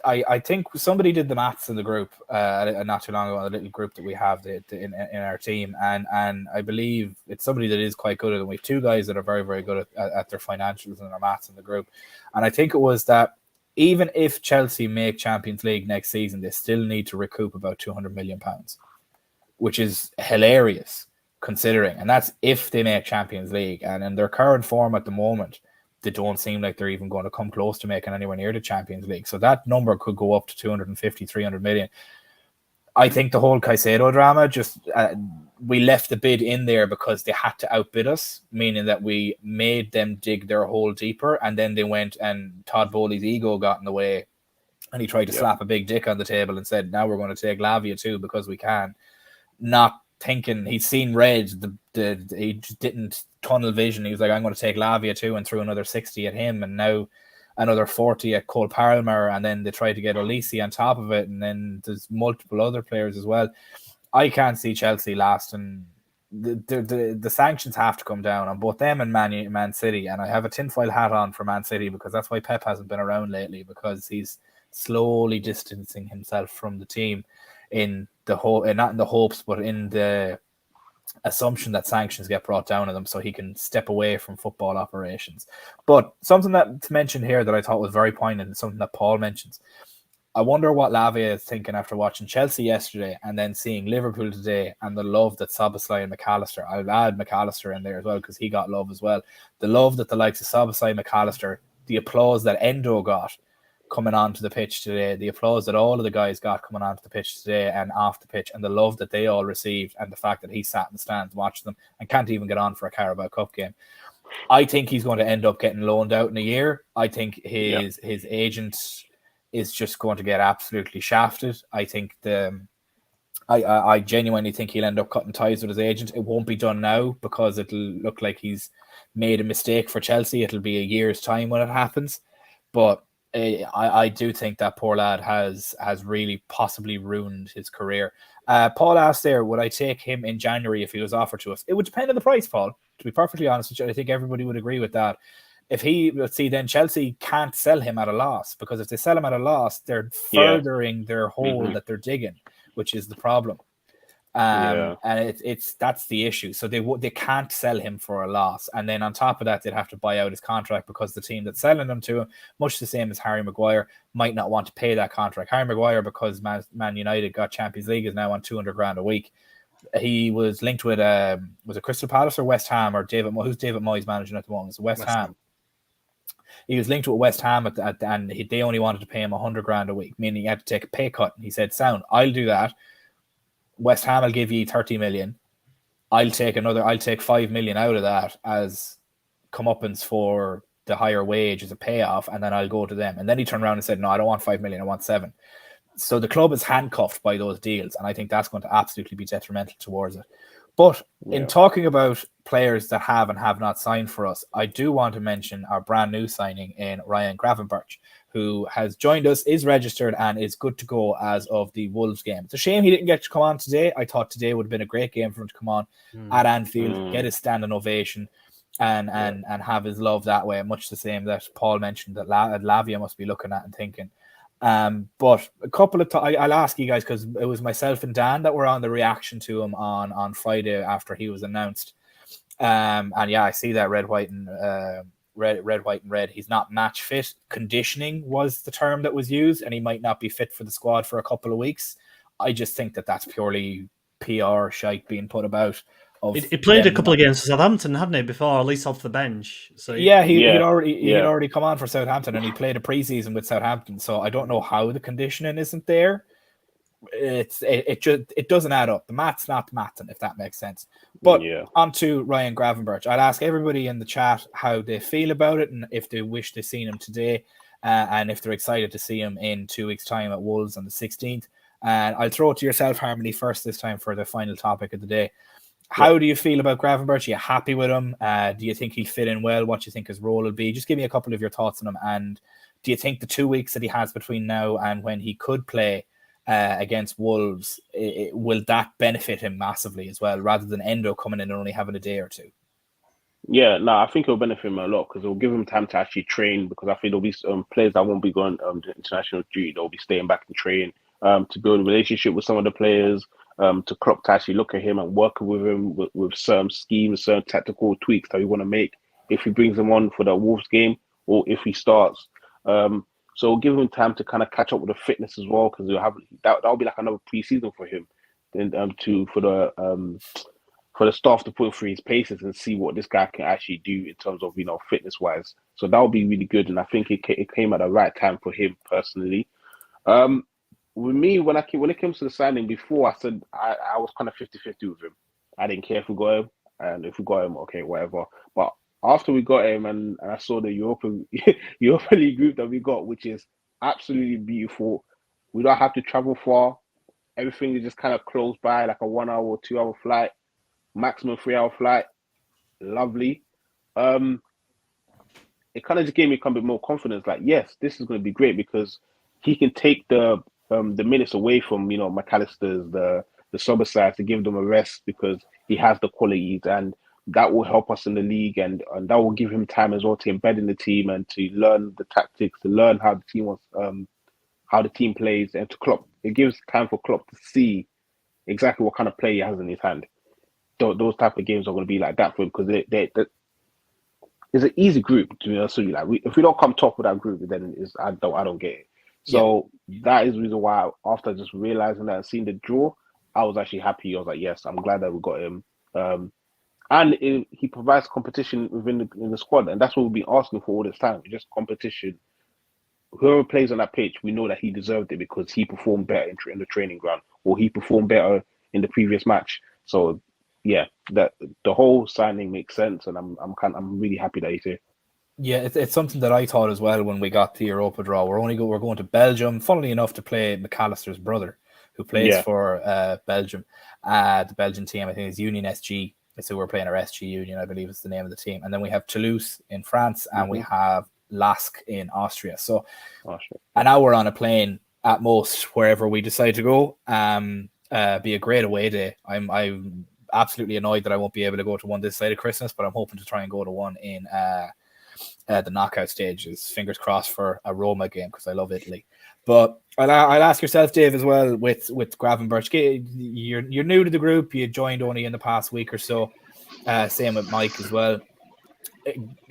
I think somebody did the maths in the group not too long ago, a little group that we have in our team, and I believe it's somebody that is quite good at it. We have two guys that are very, very good at their financials and their maths in the group, and I think it was that even if Chelsea make Champions League next season, they still need to recoup about £200 million, which is hilarious considering, and that's if they make Champions League. And in their current form at the moment, they don't seem like they're even going to come close to making anywhere near the Champions League. So that number could go up to 250, 300 million. I think the whole Caicedo drama, just we left the bid in there because they had to outbid us, meaning that we made them dig their hole deeper, and then they went and Todd Bowley's ego got in the way, and he tried to slap a big dick on the table and said, now we're going to take Lavia too because we can. Not thinking, he'd seen red, he just didn't tunnel vision. He was like, I'm going to take Lavia too, and threw another 60 at him, and now another 40 at Cole Palmer, and then they tried to get Olise on top of it, and then there's multiple other players as well. I can't see Chelsea lasting. The sanctions have to come down on both them and Man City, and I have a tinfoil hat on for Man City because that's why Pep hasn't been around lately, because he's slowly distancing himself from the team in the whole, not in the hopes, but in the assumption that sanctions get brought down on them so he can step away from football operations. But something that's mentioned here that I thought was very poignant, and something that Paul mentions, I wonder what Lavia is thinking after watching Chelsea yesterday and then seeing Liverpool today, and the love that Szoboszlai and McAllister, I'll add McAllister in there as well because he got love as well, the love that the likes of Szoboszlai, McAllister, the applause that Endo got coming onto the pitch today, the applause that all of the guys got coming onto the pitch today and off the pitch, and the love that they all received, and the fact that he sat in the stands watching them and can't even get on for a Carabao Cup game. I think he's going to end up getting loaned out in a year. I think his agent is just going to get absolutely shafted. I think I genuinely think he'll end up cutting ties with his agent. It won't be done now because it'll look like he's made a mistake for Chelsea. It'll be a year's time when it happens, but I do think that poor lad has really possibly ruined his career. Paul asked there, would I take him in January if he was offered to us? It would depend on the price, Paul. To be perfectly honest with you, I think everybody would agree with that. If then Chelsea can't sell him at a loss, because if they sell him at a loss, they're furthering their hole that they're digging, which is the problem. And that's the issue. So they can't sell him for a loss, and then on top of that, they'd have to buy out his contract because the team that's selling him to him, much the same as Harry Maguire, might not want to pay that contract. Harry Maguire, because Man United got Champions League, is now on $200,000 a week. He was linked with was it Crystal Palace or West Ham or who's David Moyes managing at the moment? It's West Ham. He was linked with West Ham and they only wanted to pay him $100,000 a week, meaning he had to take a pay cut. And he said, "Sound, I'll do that. West Ham will give you 30 million. I'll take 5 million out of that as comeuppance for the higher wage as a payoff, and then I'll go to them." And then he turned around and said, "No, I don't want 5 million, I want 7." So the club is handcuffed by those deals, and I think that's going to absolutely be detrimental towards it. But in talking about players that have and have not signed for us, I do want to mention our brand new signing in Ryan Gravenberch, who has joined us, is registered, and is good to go as of the Wolves game. It's a shame he didn't get to come on today. I thought today would have been a great game for him to come on at Anfield, get his standing ovation, and have his love that way. Much the same that Paul mentioned that Lavia must be looking at and thinking. But a couple of I'll ask you guys, because it was myself and Dan that were on the reaction to him on Friday after he was announced. And yeah, I see that red, white, and red. He's not match fit. Conditioning was the term that was used, and he might not be fit for the squad for a couple of weeks. I just think that that's purely PR shite being put about. He played a couple of games for Southampton, hadn't he, before, at least off the bench? So he'd already come on for Southampton, and he played a preseason with Southampton. So I don't know how the conditioning isn't there. It doesn't add up. The math's not mathing, if that makes sense. But on to Ryan Gravenberch. I'd ask everybody in the chat how they feel about it, and if they wish they'd seen him today, and if they're excited to see him in 2 weeks' time at Wolves on the 16th. And I'll throw it to yourself, Harmony, first this time for the final topic of the day. How do you feel about Gravenberch? Are you happy with him? Do you think he'll fit in well? What do you think his role will be? Just give me a couple of your thoughts on him. And do you think the 2 weeks that he has between now and when he could play against Wolves, will that benefit him massively as well, rather than Endo coming in and only having a day or two? Yeah, no, I think it'll benefit him a lot because it'll give him time to actually train, because I think there'll be some players that won't be going to international duty. They'll be staying back and train to build a relationship with some of the players. To Klopp to actually look at him and work with him with certain schemes, certain tactical tweaks that we want to make if he brings him on for the Wolves game or if he starts. So we'll give him time to kind of catch up with the fitness as well, because that'll be like another pre-season for him. Then for the staff to put through his paces and see what this guy can actually do in terms of fitness wise. So that'll be really good, and I think it came at the right time for him personally. With me, when it comes to the signing, before I said I was kind of 50-50 with him. I didn't care if we got him, and if we got him, okay, whatever. But after we got him, and I saw the Europa League group that we got, which is absolutely beautiful. We don't have to travel far. Everything is just kind of close by, like a 1 hour or 2 hour flight, maximum 3 hour flight. Lovely. It kind of just gave me a bit more confidence. Like, yes, this is going to be great because he can take the minutes away from McAllister's, the Sobersides, to give them a rest, because he has the qualities, and that will help us in the league, and that will give him time as well to embed in the team and to learn the tactics, to learn how the team wants, how the team plays, and to Klopp. It gives time for Klopp to see exactly what kind of play he has in his hand. Those type of games are going to be like that for him, because it's an easy group, to be honest with you. Like, if we don't come top of that group, then I don't get it. So that is the reason why, after just realizing that and seeing the draw, I was actually happy. I was like, yes, I'm glad that we got him. And he provides competition in the squad, and that's what we've been asking for all this time. Just competition. Whoever plays on that pitch, we know that he deserved it because he performed better in the training ground, or he performed better in the previous match. So yeah, that the whole signing makes sense, and I'm really happy that he's here. Yeah, it's something that I thought as well when we got the Europa draw. We're going to Belgium, funnily enough, to play McAllister's brother, who plays for Belgium, the Belgian team. I think it's Union SG. So we're playing our SG Union, I believe is the name of the team. And then we have Toulouse in France, and we have Lask in Austria. So an hour on a plane at most, wherever we decide to go. Be a great away day. I'm absolutely annoyed that I won't be able to go to one this side of Christmas, but I'm hoping to try and go to one in the knockout stages. Fingers crossed for a Roma game, because I love Italy. But I'll ask yourself, Dave, as well, with Gravenberch. You're new to the group. You joined only in the past week or so. Same with Mike as well.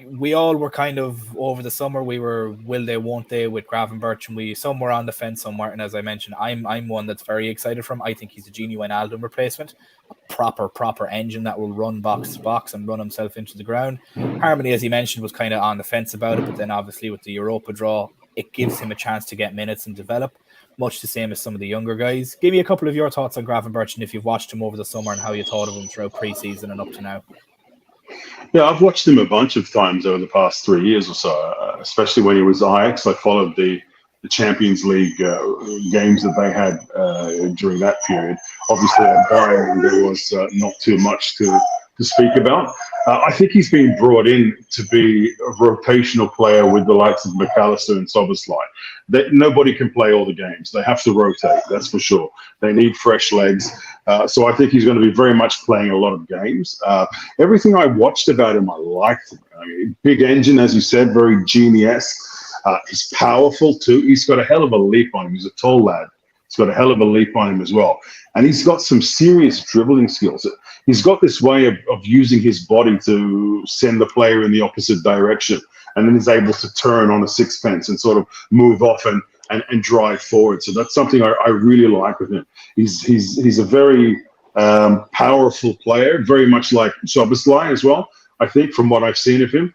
We all were kind of over the summer. We were will they, won't they with Gravenberch, and some were on the fence somewhere. And as I mentioned, I'm one that's very excited from. I think he's a genuine Alden replacement, a proper engine that will run box to box and run himself into the ground. Harmony, as he mentioned, was kind of on the fence about it, but then obviously with the Europa draw, it gives him a chance to get minutes and develop, much the same as some of the younger guys. Give me a couple of your thoughts on Gravenberch, and if you've watched him over the summer and how you thought of him throughout pre-season and up to now. Yeah, I've watched him a bunch of times over the past 3 years or so, especially when he was Ajax. I followed the the Champions League games that they had during that period. Obviously, at Bayern, there was not too much to speak about. I think he's been brought in to be a rotational player with the likes of McAllister and Szoboszlai. Nobody can play all the games. They have to rotate, that's for sure. They need fresh legs. So I think he's going to be very much playing a lot of games. Everything I watched about him, I liked him. I mean, big engine, as you said, very Genie-esque. He's powerful too. He's got a hell of a leap on him. He's a tall lad. He's got a hell of a leap on him as well. And he's got some serious dribbling skills. He's got this way of using his body to send the player in the opposite direction. And then he's able to turn on a sixpence and sort of move off and drive forward. So that's something I really like with him. He's a very powerful player, very much like Szoboszlai as well, I think, from what I've seen of him.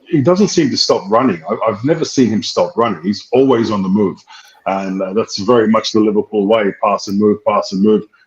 He doesn't seem to stop running. I've never seen him stop running. He's always on the move. And that's very much the Liverpool way. Pass and move,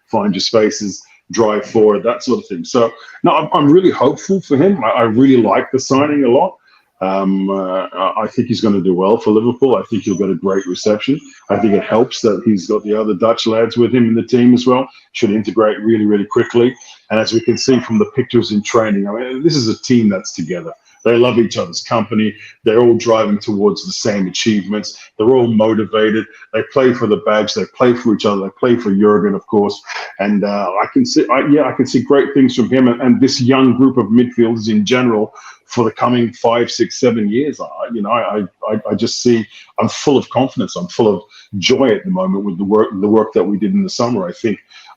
find your spaces, drive forward, that sort of thing. So, no, I'm really hopeful for him. I really like the signing a lot. I think he's going to do well for Liverpool. I think he'll get a great reception. I think it helps that he's got the other Dutch lads with him in the team as well. Should integrate really, really quickly. And as we can see from the pictures in training, I mean, this is a team that's together. They love each other's company. They're all driving towards the same achievements. They're all motivated. They play for the badge. They play for each other. They play for Jurgen, of course. And I can see great things from him and this young group of midfielders in general for the coming 5, 6, 7 years. I just see. I'm full of confidence. I'm full of joy at the moment with the work that we did in the summer. I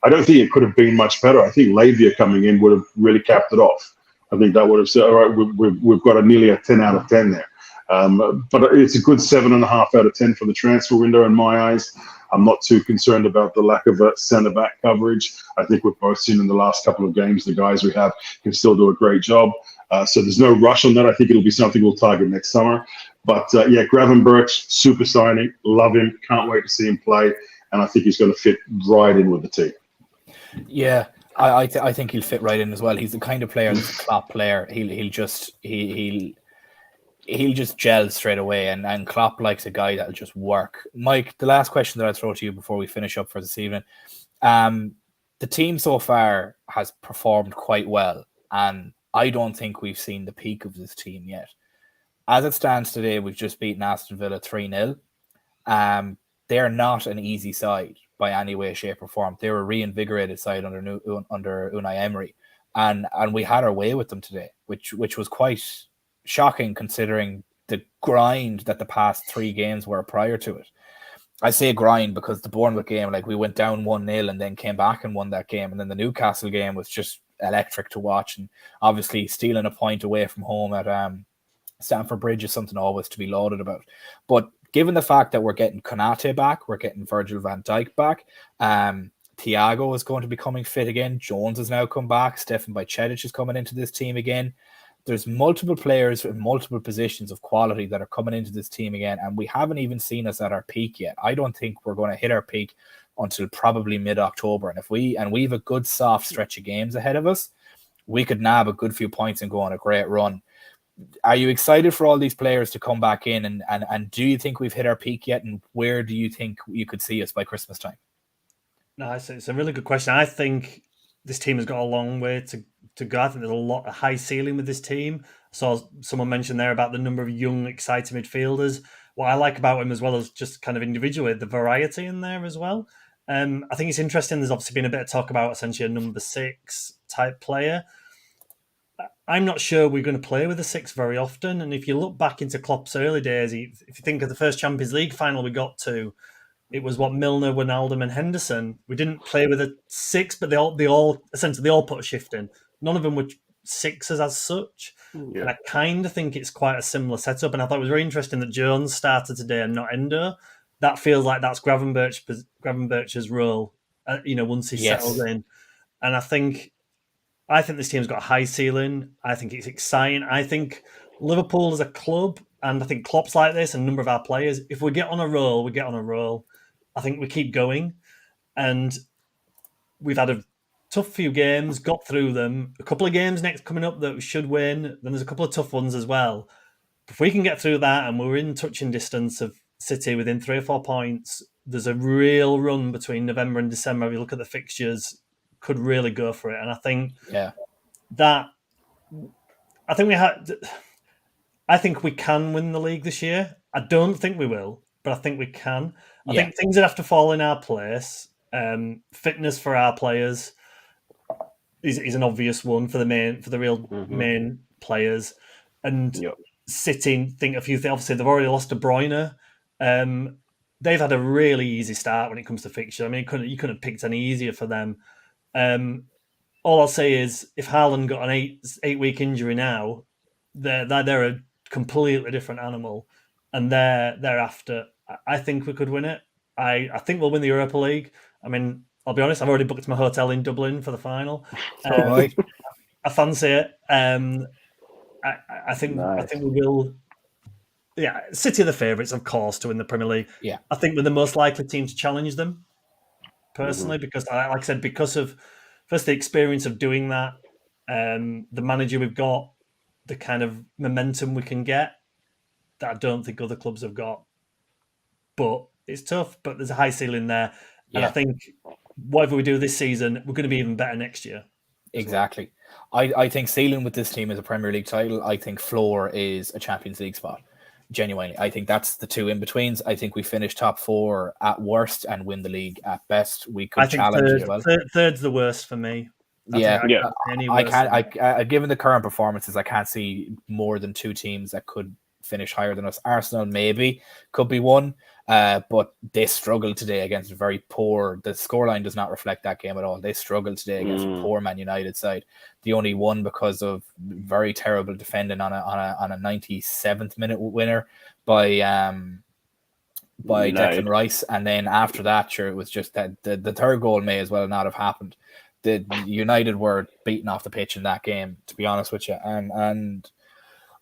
don't think it could have been much better. I think Lavia coming in would have really capped it off. I think that would have said, all right, we've got nearly a 10 out of 10 there. But it's a good 7.5 out of 10 for the transfer window in my eyes. I'm not too concerned about the lack of centre-back coverage. I think we've both seen in the last couple of games the guys we have can still do a great job. So there's no rush on that. I think it'll be something we'll target next summer. But, Gravenberch, super signing. Love him. Can't wait to see him play. And I think he's going to fit right in with the team. Yeah. I think he'll fit right in as well. He's the kind of player that's a Klopp player. He'll just gel straight away, and Klopp likes a guy that'll just work. Mike, the last question that I'll throw to you before we finish up for this evening. The team so far has performed quite well, and I don't think we've seen the peak of this team yet. As it stands today, we've just beaten Aston Villa 3-0. They're not an easy side by any way, shape, or form. They were a reinvigorated side under Unai Emery, and we had our way with them today, which was quite shocking considering the grind that the past 3 games were prior to it. I say grind because the Bournemouth game, like, we went down 1-0 and then came back and won that game, and then the Newcastle game was just electric to watch, and obviously stealing a point away from home at Stamford Bridge is something always to be lauded about. But given the fact that we're getting Konate back, we're getting Virgil van Dijk back, Thiago is going to be coming fit again, Jones has now come back, Stefan Bajcetic is coming into this team again. There's multiple players in multiple positions of quality that are coming into this team again, and we haven't even seen us at our peak yet. I don't think we're going to hit our peak until probably mid-October. And we have a good soft stretch of games ahead of us, we could nab a good few points and go on a great run. Are you excited for all these players to come back in, and do you think we've hit our peak yet, and where do you think you could see us by Christmas time? No, it's a really good question. I think this team has got a long way to go. I think there's a lot of high ceiling with this team. I saw someone mention there about the number of young, exciting midfielders. What I like about him, as well as just kind of individually, the variety in there as well. I think it's interesting. There's obviously been a bit of talk about essentially a number 6 type player. I'm not sure we're going to play with a 6 very often. And if you look back into Klopp's early days, if you think of the first Champions League final we got to, it was Milner, Wijnaldum and Henderson. We didn't play with a 6, but they all essentially put a shift in. None of them were 6s as such. Yeah. And I kind of think it's quite a similar setup. And I thought it was very interesting that Jones started today and not Endo. That feels like that's Gravenberch's role, once he settles in. And I think this team's got a high ceiling. I think it's exciting. I think Liverpool as a club, and I think Klopp's like this, and a number of our players, if we get on a roll, we get on a roll. I think we keep going. And we've had a tough few games, got through them. A couple of games next coming up that we should win. Then there's a couple of tough ones as well. if we can get through that and we're in touching distance of City within 3 or 4 points, there's a real run between November and December. If you look at the fixtures, could really go for it. And I think I think we can win the league this year. I don't think we will, but I think we can. I think things would have to fall in our place. Fitness for our players is an obvious one for the real main players. And City, think a few things. Obviously, they've already lost De Bruyne. They've had a really easy start when it comes to fixture. I mean, you couldn't have picked any easier for them. All I'll say is, if Haaland got an 8-week injury now, they're a completely different animal, and thereafter, I think we could win it. I think we'll win the Europa League. I mean, I'll be honest, I've already booked my hotel in Dublin for the final. Right. I fancy it. I think we will. Yeah, City are the favourites, of course, to win the Premier League. Yeah, I think we're the most likely team to challenge them, personally, because, like I said, because of first the experience of doing that, the manager we've got, the kind of momentum we can get that I don't think other clubs have got. But it's tough, but there's a high ceiling there. And I think whatever we do this season, we're going to be even better next year. Exactly. I think ceiling with this team is a Premier League title. I think floor is a Champions League spot. Genuinely. I think that's the two in-betweens. I think we finish top 4 at worst and win the league at best. We could challenge as well. Third's the worst for me. I can't. Given the current performances, I can't see more than 2 teams that could finish higher than us. Arsenal maybe could be one, but they struggled today against a very poor. The scoreline does not reflect that game at all. They struggled today against a poor Man United side. They only won because of very terrible defending on a 97th minute winner by Declan Rice, and then after that, sure, it was just that the third goal may as well not have happened. The United were beaten off the pitch in that game, to be honest with you, and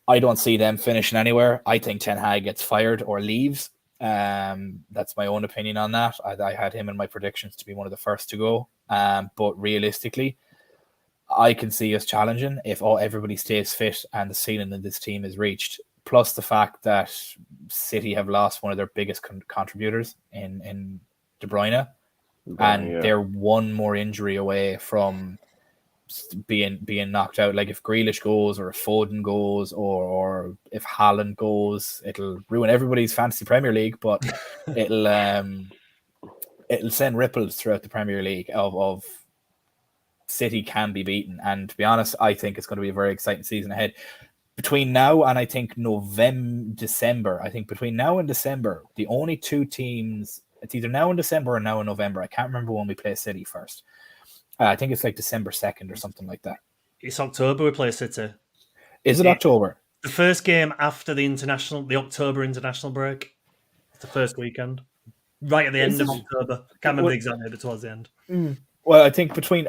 I don't see them finishing anywhere. I think Ten Hag gets fired or leaves. That's my own opinion on that. I had him in my predictions to be one of the first to go. But realistically, I can see us challenging if everybody stays fit and the ceiling of this team is reached. Plus the fact that City have lost one of their biggest contributors in De Bruyne, and they're one more injury away from being knocked out. Like if Grealish goes or if Foden goes or if Haaland goes, it'll ruin everybody's fantasy Premier League, but it'll send ripples throughout the Premier League of City can be beaten. And to be honest, I think it's going to be a very exciting season ahead. Between now and I think December, between now and December, the only 2 teams, it's either now in December or now in November. I can't remember when we play City first. I think it's like December 2nd or something like that. It's October we play City. Is it October? The first game after the October international break. It's the first weekend. Right at the end of October. Can't remember the exact name, but towards the end. Well, I think between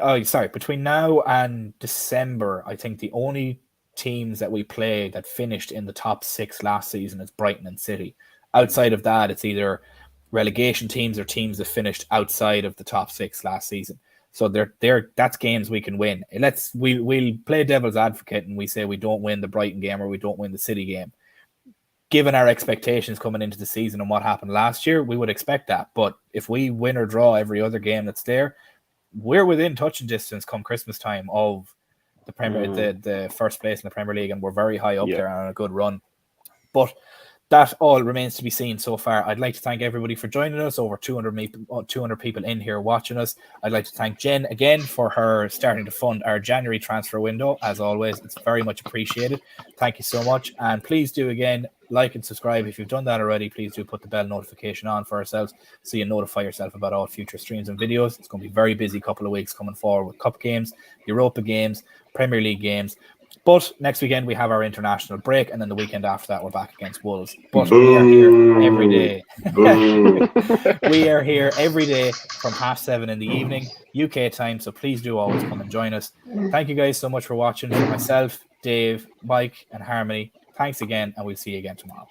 now and December, I think the only teams that we play that finished in the top 6 last season is Brighton and City. Outside of that, it's either relegation teams or teams that finished outside of the top 6 last season. So that's games we can win. We'll play devil's advocate and we say we don't win the Brighton game or we don't win the City game. Given our expectations coming into the season and what happened last year, we would expect that. But if we win or draw every other game that's there, we're within touching distance come Christmas time of the the first place in the Premier League, and we're very high up there on a good run. But that all remains to be seen so far. I'd like to thank everybody for joining us. Over 200 people in here watching us. I'd like to thank Jen again for her starting to fund our January transfer window. As always, it's very much appreciated. Thank you so much. And please do again, like and subscribe. If you've done that already, please do put the bell notification on for ourselves so you notify yourself about all future streams and videos. It's going to be a very busy couple of weeks coming forward with Cup games, Europa games, Premier League games. But next weekend we have our international break, and then the weekend after that we're back against Wolves. But we are here every day. We are here every day from 7:30 in the evening, UK time. So please do always come and join us. Thank you guys so much for watching. For myself, Dave, Mike, and Harmony, thanks again, and we'll see you again tomorrow.